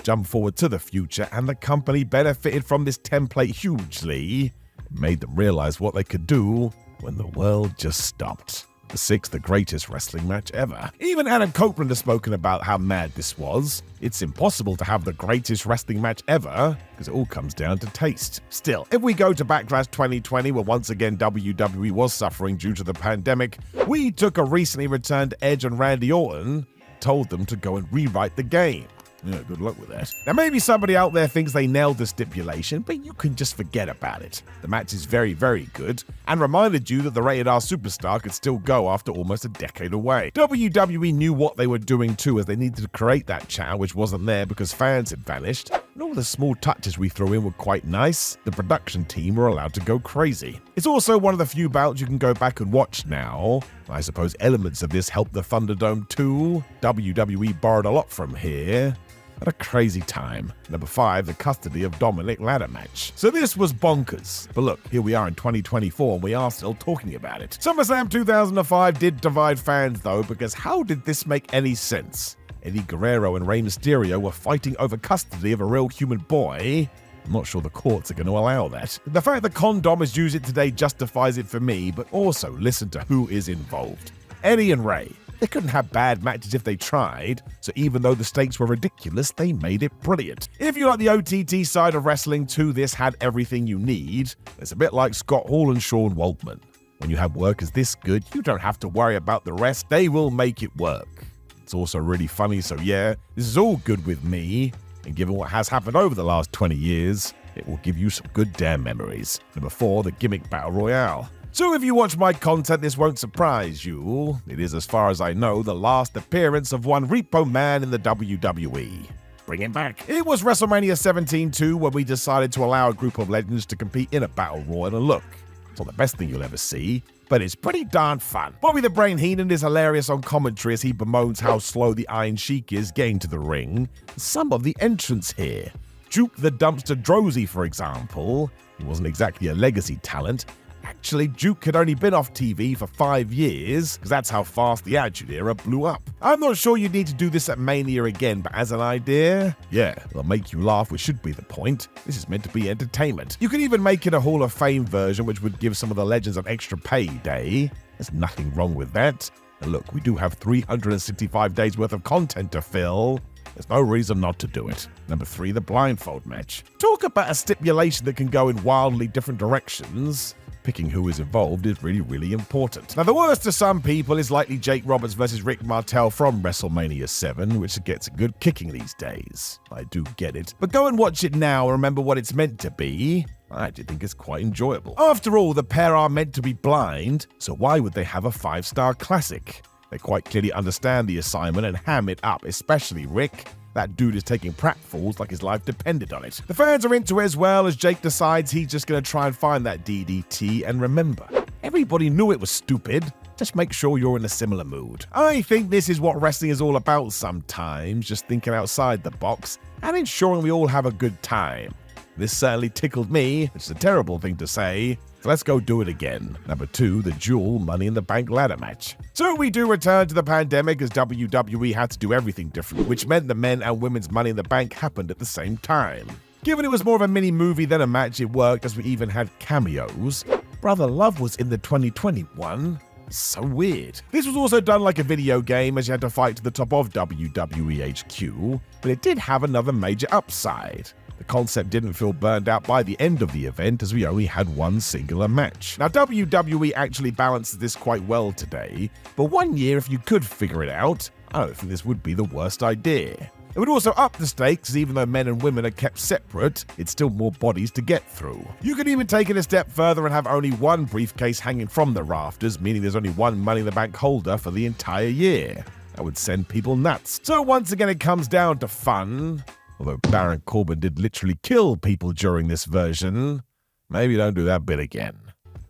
Jump forward to the future, and the company benefited from this template hugely. It made them realize what they could do when the world just stopped. The 6th, the greatest wrestling match ever. Even Adam Copeland has spoken about how mad this was. It's impossible to have the greatest wrestling match ever, because it all comes down to taste. Still, if we go to Backlash 2020, where once again WWE was suffering due to the pandemic, we took a recently returned Edge and Randy Orton, told them to go and rewrite the game. Yeah, good luck with that. Now, maybe somebody out there thinks they nailed the stipulation, but you can just forget about it. The match is very, very good, and reminded you that the Rated R Superstar could still go after almost a decade away. WWE knew what they were doing too, as they needed to create that channel, which wasn't there because fans had vanished, and all the small touches we threw in were quite nice. The production team were allowed to go crazy. It's also one of the few bouts you can go back and watch now. I suppose elements of this helped the Thunderdome too. WWE borrowed a lot from here. What a crazy time. Number 5, the custody of Dominic ladder match. So this was bonkers. But look, here we are in 2024 and we are still talking about it. SummerSlam 2005 did divide fans though, because how did this make any sense? Eddie Guerrero and Rey Mysterio were fighting over custody of a real human boy. I'm not sure the courts are going to allow that. The fact that condoms use it today justifies it for me, but also listen to who is involved. Eddie and Rey. They couldn't have bad matches if they tried, so even though the stakes were ridiculous, they made it brilliant. If you like the OTT side of wrestling too, this had everything you need. It's a bit like Scott Hall and Sean Waltman. When you have workers this good, you don't have to worry about the rest. They will make it work. It's also really funny, so yeah, this is all good with me. And given what has happened over the last 20 years, it will give you some good damn memories. Number 4, the gimmick battle royale. So if you watch my content, this won't surprise you. It is, as far as I know, the last appearance of one Repo Man in the WWE. Bring him back. It was WrestleMania 17 too, where we decided to allow a group of legends to compete in a battle royal, and look, it's not the best thing you'll ever see, but it's pretty darn fun. Bobby the Brain Heenan is hilarious on commentary as he bemoans how slow the Iron Sheik is getting to the ring. Some of the entrants here. Duke the Dumpster Drozy, for example. He wasn't exactly a legacy talent. Actually, Duke had only been off TV for 5 years, because that's how fast the Attitude Era blew up. I'm not sure you need to do this at Mania again, but as an idea, yeah, it'll make you laugh, which should be the point. This is meant to be entertainment. You could even make it a Hall of Fame version, which would give some of the legends an extra payday. There's nothing wrong with that. And look, we do have 365 days worth of content to fill. There's no reason not to do it. Number 3, the blindfold match. Talk about a stipulation that can go in wildly different directions. Picking who is involved is really, really important. Now, the worst to some people is likely Jake Roberts versus Rick Martel from WrestleMania 7, which gets a good kicking these days. I do get it. But go and watch it now and remember what it's meant to be. I actually think it's quite enjoyable. After all, the pair are meant to be blind, so why would they have a 5-star classic? They quite clearly understand the assignment and ham it up, especially Rick. That dude is taking pratfalls like his life depended on it. The fans are into it as well as Jake decides he's just going to try and find that DDT, and remember, everybody knew it was stupid. Just make sure you're in a similar mood. I think this is what wrestling is all about sometimes, just thinking outside the box and ensuring we all have a good time. This certainly tickled me, which is a terrible thing to say, so let's go do it again. Number 2, the dual Money in the Bank ladder match. So we do return to the pandemic as WWE had to do everything different, which meant the men and women's Money in the Bank happened at the same time. Given it was more of a mini movie than a match, it worked as we even had cameos. Brother Love was in the 2021. So weird. This was also done like a video game as you had to fight to the top of WWE HQ, but it did have another major upside. The concept didn't feel burned out by the end of the event as we only had one singular match. Now, WWE actually balances this quite well today, but one year if you could figure it out, I don't think this would be the worst idea. It would also up the stakes, as even though men and women are kept separate, it's still more bodies to get through. You could even take it a step further and have only one briefcase hanging from the rafters, meaning there's only one Money in the Bank holder for the entire year. That would send people nuts. So once again, it comes down to fun. Although Baron Corbin did literally kill people during this version, maybe don't do that bit again.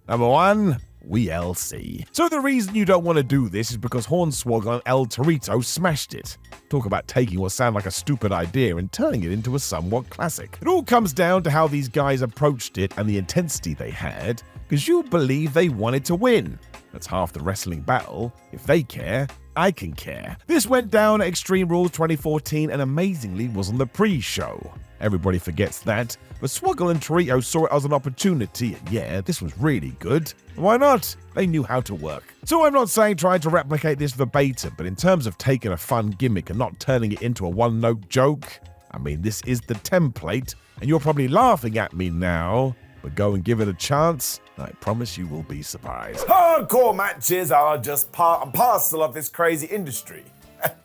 Number 1, WLC. So the reason you don't want to do this is because Hornswoggle and El Torito smashed it. Talk about taking what sounded like a stupid idea and turning it into a somewhat classic. It all comes down to how these guys approached it and the intensity they had, because you believe they wanted to win. That's half the wrestling battle. If they care, I can care. This went down at Extreme Rules 2014 and amazingly was on the pre-show. Everybody forgets that, but Swoggle and Torito saw it as an opportunity, and yeah, this was really good. Why not? They knew how to work. So I'm not saying trying to replicate this verbatim, but in terms of taking a fun gimmick and not turning it into a one-note joke, I mean, this is the template, and you're probably laughing at me now, but go and give it a chance. I promise you will be surprised. Hardcore matches are just part and parcel of this crazy industry.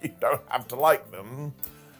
You don't have to like them,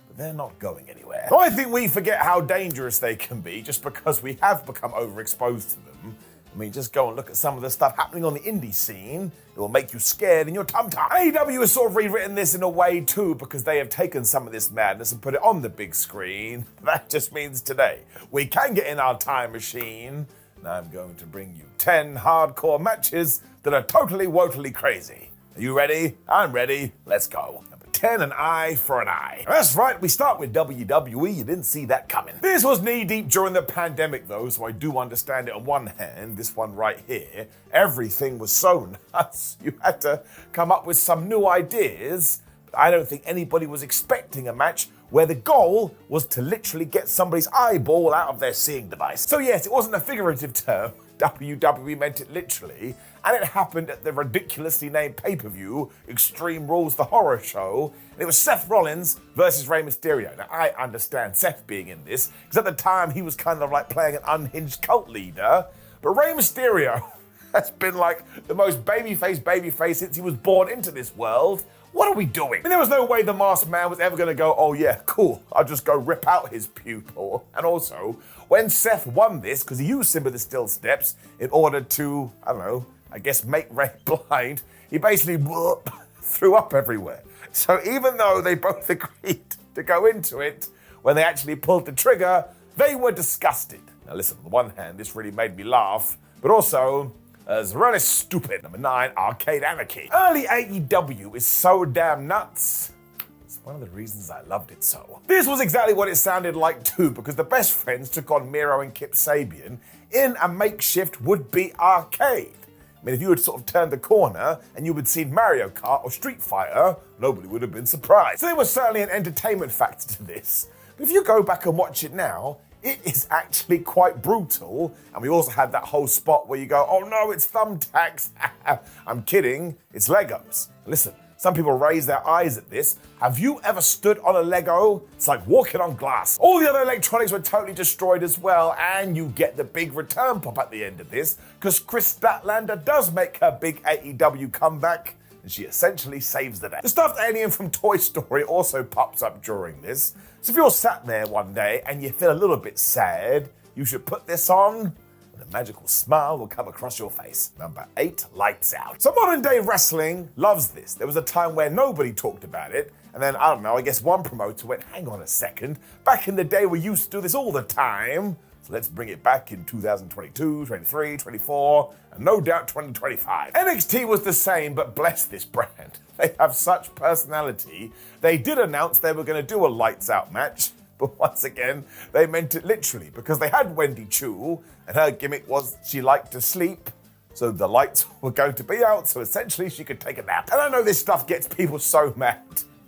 but they're not going anywhere. I think we forget how dangerous they can be just because we have become overexposed to them. I mean, just go and look at some of the stuff happening on the indie scene. It will make you scared in your tum-tum. AEW has sort of rewritten this in a way too, because they have taken some of this madness and put it on the big screen. That just means today we can get in our time machine. And I'm going to bring you 10 hardcore matches that are totally crazy. Are you ready? I'm ready. Let's go. Number 10, an eye for an eye. That's right, we start with WWE. You didn't see that coming. This was knee-deep during the pandemic, though, so I do understand it on one hand. This one right here, everything was so nuts. You had to come up with some new ideas. But I don't think anybody was expecting a match where the goal was to literally get somebody's eyeball out of their seeing device. So yes, it wasn't a figurative term. WWE meant it literally, and it happened at the ridiculously named pay-per-view, Extreme Rules, the horror show, and it was Seth Rollins versus Rey Mysterio. Now, I understand Seth being in this, because at the time he was kind of like playing an unhinged cult leader, but Rey Mysterio has been like the most babyface since he was born into this world. What are we doing? And there was no way the masked man was ever going to go, oh yeah, cool, I'll just go rip out his pupil. And also, when Seth won this, because he used some of the still steps in order to, I don't know, I guess make Rey blind, he basically threw up everywhere. So even though they both agreed to go into it, when they actually pulled the trigger, they were disgusted. Now listen, on the one hand, this really made me laugh, but also, it's really stupid. Number 9, Arcade Anarchy. Early AEW is so damn nuts. It's one of the reasons I loved it so. This was exactly what it sounded like too, because the best friends took on Miro and Kip Sabian in a makeshift would-be arcade. I mean, if you had sort of turned the corner and you had seen Mario Kart or Street Fighter, nobody would have been surprised. So there was certainly an entertainment factor to this. But if you go back and watch it now, it is actually quite brutal, and we also had that whole spot where you go, oh no, it's thumbtacks. I'm kidding, it's Legos. Listen, Some people raise their eyes at this. Have you ever stood on a Lego? It's like walking on glass. All the other electronics were totally destroyed as well, and you get the big return pop at the end of this, because Chris Statlander does make her big AEW comeback, and she essentially saves the day. The stuffed alien from Toy Story also pops up during this, so if you're sat there one day and you feel a little bit sad, you should put this on, and a magical smile will come across your face. Number 8, Lights Out. So modern day wrestling loves this. There was a time where nobody talked about it, and then, I don't know, I guess one promoter went, hang on a second, back in the day we used to do this all the time, so let's bring it back in 2022, 23, 24, and no doubt 2025. NXT was the same, but bless this brand. They have such personality. They did announce they were going to do a Lights Out match, but once again, they meant it literally, because they had Wendy Chu, and her gimmick was she liked to sleep, so the lights were going to be out, so essentially she could take a nap. And I know this stuff gets people so mad,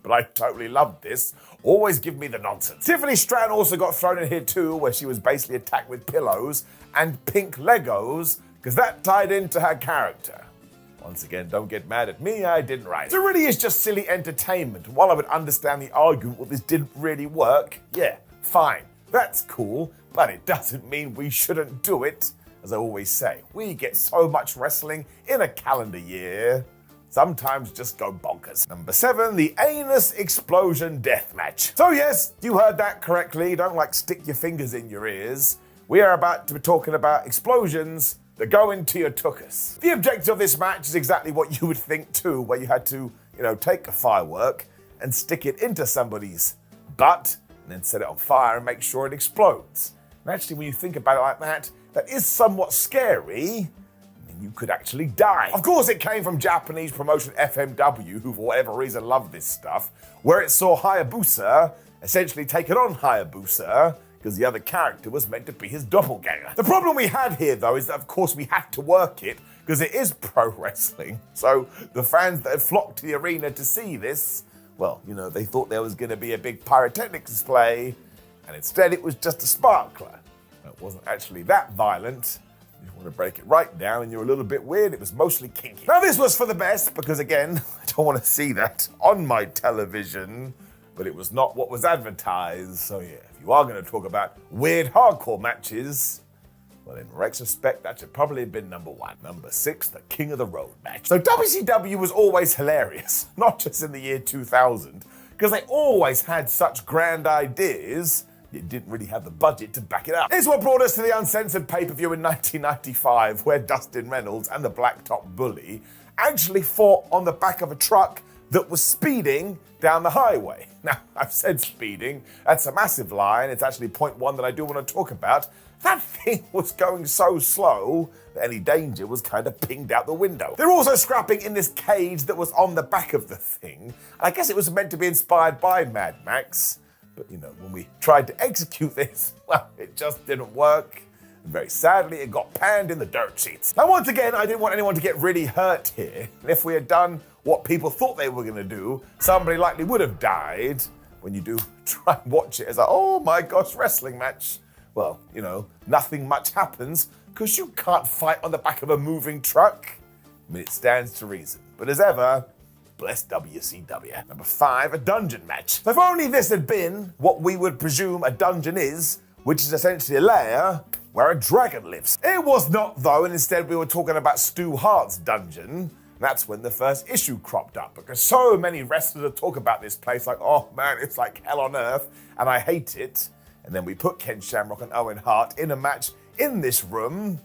but I totally loved this. Always give me the nonsense. Tiffany Stratton also got thrown in here too, where she was basically attacked with pillows and pink Legos, because that tied into her character. Once again, don't get mad at me, I didn't write it. So it really is just silly entertainment. While I would understand the argument, well, this didn't really work, yeah, fine, that's cool, but it doesn't mean we shouldn't do it. As I always say, we get so much wrestling in a calendar year, sometimes just go bonkers. Number 7, the Anus Explosion Deathmatch. So yes, you heard that correctly, don't stick your fingers in your ears. We are about to be talking about explosions that go into your tuchus. The objective of this match is exactly what you would think too, where you had to, take a firework and stick it into somebody's butt and then set it on fire and make sure it explodes. And actually, when you think about it like that, that is somewhat scary. You could actually die. Of course, it came from Japanese promotion FMW, who for whatever reason loved this stuff, where it saw Hayabusa essentially take it on Hayabusa, because the other character was meant to be his doppelganger. The problem we had here, though, is that of course we had to work it, because it is pro wrestling. So the fans that had flocked to the arena to see this, well, they thought there was going to be a big pyrotechnics display, and instead it was just a sparkler. It wasn't actually that violent. You want to break it right down and you're a little bit weird, it was mostly kinky. Now this was for the best, because again, I don't want to see that on my television, but it was not what was advertised. So yeah, if you are going to talk about weird hardcore matches, well, in retrospect, that should probably have been number 1. Number 6, the King of the Road match. So WCW was always hilarious, not just in the year 2000, because they always had such grand ideas, it didn't really have the budget to back it up. It's what brought us to the uncensored pay-per-view in 1995, where Dustin Reynolds and the Blacktop Bully actually fought on the back of a truck that was speeding down the highway. Now, I've said speeding, that's a massive lie, and it's actually point 1 that I do want to talk about. That thing was going so slow that any danger was kind of pinged out the window. They're also scrapping in this cage that was on the back of the thing, and I guess it was meant to be inspired by Mad Max, but when we tried to execute this, well, it just didn't work. And very sadly, it got panned in the dirt sheets. Now, once again, I didn't want anyone to get really hurt here. And if we had done what people thought they were going to do, somebody likely would have died. When you do try and watch it as oh my gosh, wrestling match, well, nothing much happens because you can't fight on the back of a moving truck. I mean, it stands to reason. But as ever, bless WCW. Number 5, a dungeon match. So if only this had been what we would presume a dungeon is, which is essentially a lair where a dragon lives. It was not, though, and instead we were talking about Stu Hart's dungeon. And that's when the first issue cropped up, because so many wrestlers would talk about this place like, oh man, it's like hell on earth, and I hate it. And then we put Ken Shamrock and Owen Hart in a match in this room.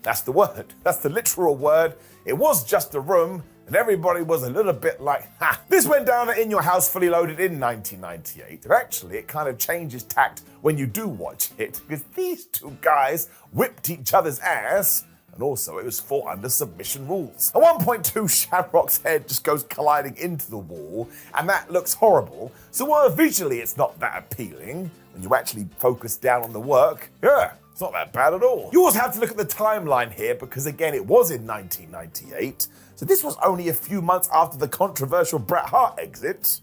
That's the word. That's the literal word. It was just a room, and everybody was a little bit like, ha. This went down at In Your House Fully Loaded in 1998. And actually, it kind of changes tact when you do watch it, because these two guys whipped each other's ass, and also it was fought under submission rules. At one point, Shamrock's head just goes colliding into the wall, and that looks horrible. So while visually it's not that appealing, when you actually focus down on the work, yeah, it's not that bad at all. You also have to look at the timeline here, because again, it was in 1998, so this was only a few months after the controversial Bret Hart exit.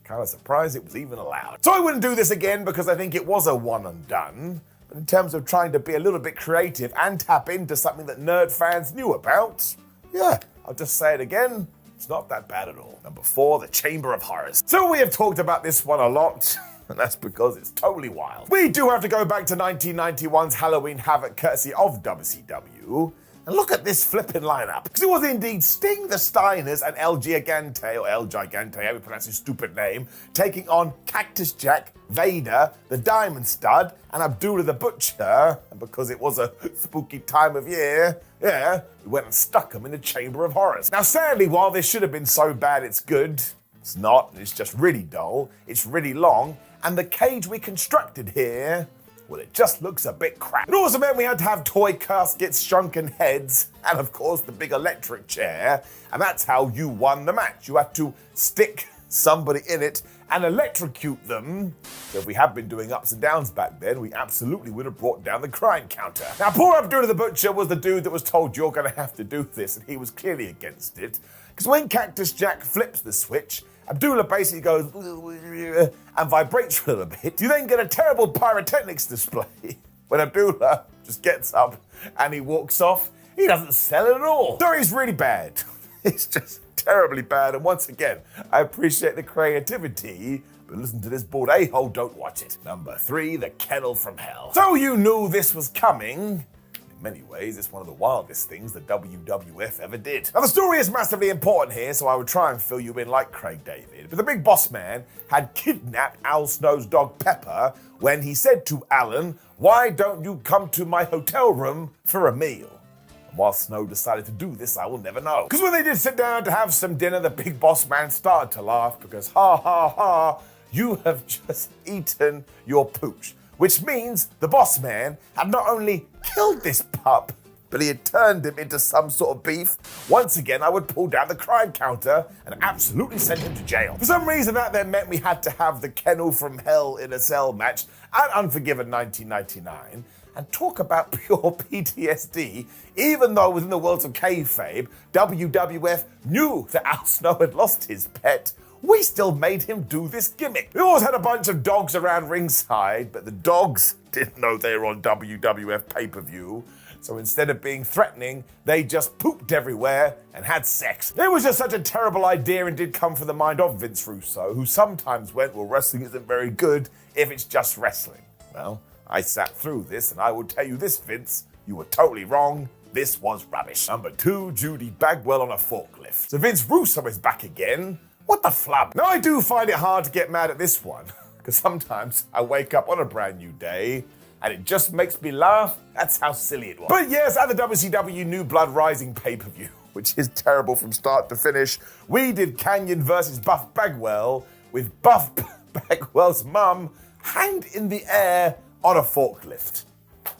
Kind of surprised it was even allowed. So I wouldn't do this again, because I think it was a one and done. But in terms of trying to be a little bit creative and tap into something that nerd fans knew about, yeah, I'll just say it again, It's not that bad at all. Number 4, the Chamber of Horrors. So we have talked about this one a lot, and that's because it's totally wild. We do have to go back to 1991's Halloween Havoc, courtesy of WCW. And look at this flipping lineup. Because it was indeed Sting, the Steiners, and El Gigante, or El Gigante, how you pronounce his stupid name, taking on Cactus Jack, Vader, the Diamond Stud, and Abdullah the Butcher. And because it was a spooky time of year, we went and stuck them in the Chamber of Horrors. Now, sadly, while this should have been so bad it's good, it's not. It's just really dull. It's really long. And the cage we constructed here, well, it just looks a bit crap. It also meant we had to have toy caskets, shrunken heads, and of course the big electric chair. And that's how you won the match. You had to stick somebody in it and electrocute them. So if we had been doing ups and downs back then, we absolutely would have brought down the crime counter. Now, poor Abdullah the Butcher was the dude that was told you're going to have to do this, and he was clearly against it. Because when Cactus Jack flips the switch, Abdullah basically goes and vibrates for a little bit. You then get a terrible pyrotechnics display when Abdullah just gets up and he walks off. He doesn't sell it at all. So he's really bad. It's just terribly bad. And once again, I appreciate the creativity, but listen to this bored a-hole, don't watch it. Number 3, the Kennel from Hell. So you knew this was coming. In many ways, it's one of the wildest things the WWF ever did. Now, the story is massively important here, so I would try and fill you in like Craig David. But the big boss man had kidnapped Al Snow's dog Pepper when he said to Alan, "Why don't you come to my hotel room for a meal?" And while Snow decided to do this, I will never know. Because when they did sit down to have some dinner, the big boss man started to laugh because, ha ha ha, you have just eaten your pooch. Which means the boss man had not only killed this pup, but he had turned him into some sort of beef. Once again, I would pull down the crime counter and absolutely send him to jail. For some reason, that then meant we had to have the Kennel from Hell in a Cell match at Unforgiven 1999. And talk about pure PTSD, even though within the worlds of kayfabe, WWF knew that Al Snow had lost his pet, we still made him do this gimmick. We always had a bunch of dogs around ringside, but the dogs didn't know they were on WWF pay-per-view. So instead of being threatening, they just pooped everywhere and had sex. It was just such a terrible idea and did come from the mind of Vince Russo, who sometimes went, well, wrestling isn't very good if it's just wrestling. Well, I sat through this and I will tell you this, Vince, you were totally wrong. This was rubbish. Number 2, Judy Bagwell on a forklift. So Vince Russo is back again. What the flub? Now, I do find it hard to get mad at this one, because sometimes I wake up on a brand new day and it just makes me laugh. That's how silly it was. But yes, at the WCW New Blood Rising pay-per-view, which is terrible from start to finish, we did Canyon versus Buff Bagwell, with Buff Bagwell's mum hanged in the air on a forklift.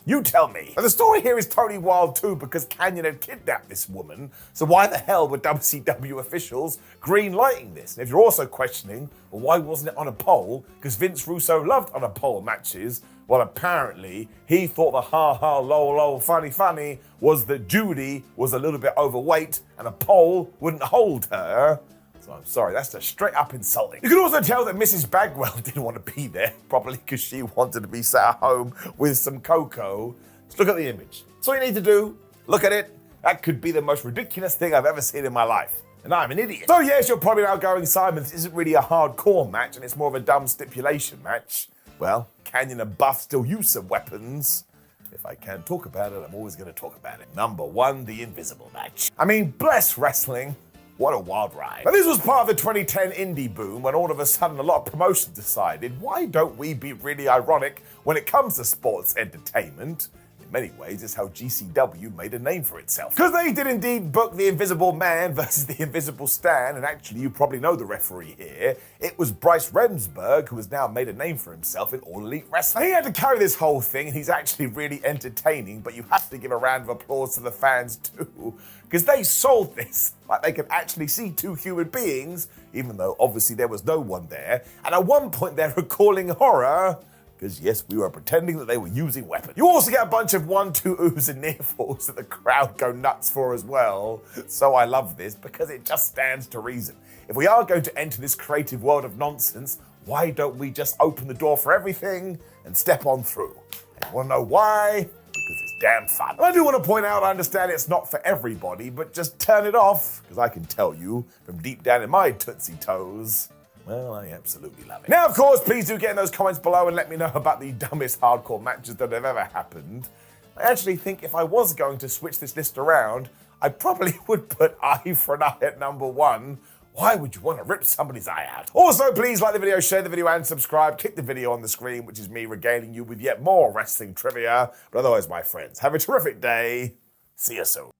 You tell me. And the story here is totally wild too, because Canyon had kidnapped this woman, so why the hell were WCW officials green-lighting this? And if you're also questioning, well, why wasn't it on a pole? Because Vince Russo loved on a pole matches. Well, apparently, he thought the ha-ha, lol, funny was that Judy was a little bit overweight and a pole wouldn't hold her. So I'm sorry, that's just straight up insulting. You can also tell that Mrs. Bagwell didn't want to be there, probably because she wanted to be sat at home with some cocoa. Just look at the image. That's all you need to do. Look at it. That could be the most ridiculous thing I've ever seen in my life. And I'm an idiot. So yes, you're probably now going, Simon, this isn't really a hardcore match and it's more of a dumb stipulation match. Well, Canyon and Buff still use some weapons. If I can talk about it, I'm always going to talk about it. Number 1, the Invisible match. I mean, bless wrestling. What a wild ride. Now, this was part of the 2010 indie boom when all of a sudden a lot of promotions decided, why don't we be really ironic when it comes to sports entertainment? In many ways, it's how GCW made a name for itself. Because they did indeed book the Invisible Man versus the Invisible Stan, and actually you probably know the referee here. It was Bryce Remsburg, who has now made a name for himself in All Elite Wrestling. He had to carry this whole thing, and he's actually really entertaining, but you have to give a round of applause to the fans too, because they sold this like they could actually see 2 human beings, even though obviously there was no one there. And at one point they were calling horror, because yes, we were pretending that they were using weapons. You also get a bunch of 1-2-oohs and near falls that the crowd go nuts for as well. So I love this because it just stands to reason. If we are going to enter this creative world of nonsense, why don't we just open the door for everything and step on through? And you want to know why? because it's damn fun. And I do want to point out, I understand it's not for everybody, but just turn it off, because I can tell you from deep down in my Tootsie Toes, well, I absolutely love it. Now, of course, please do get in those comments below and let me know about the dumbest hardcore matches that have ever happened. I actually think if I was going to switch this list around, I probably would put Eye for an Eye at number 1. Why would you want to rip somebody's eye out? Also, please like the video, share the video, and subscribe. Click the video on the screen, which is me regaling you with yet more wrestling trivia. But otherwise, my friends, have a terrific day. See you soon.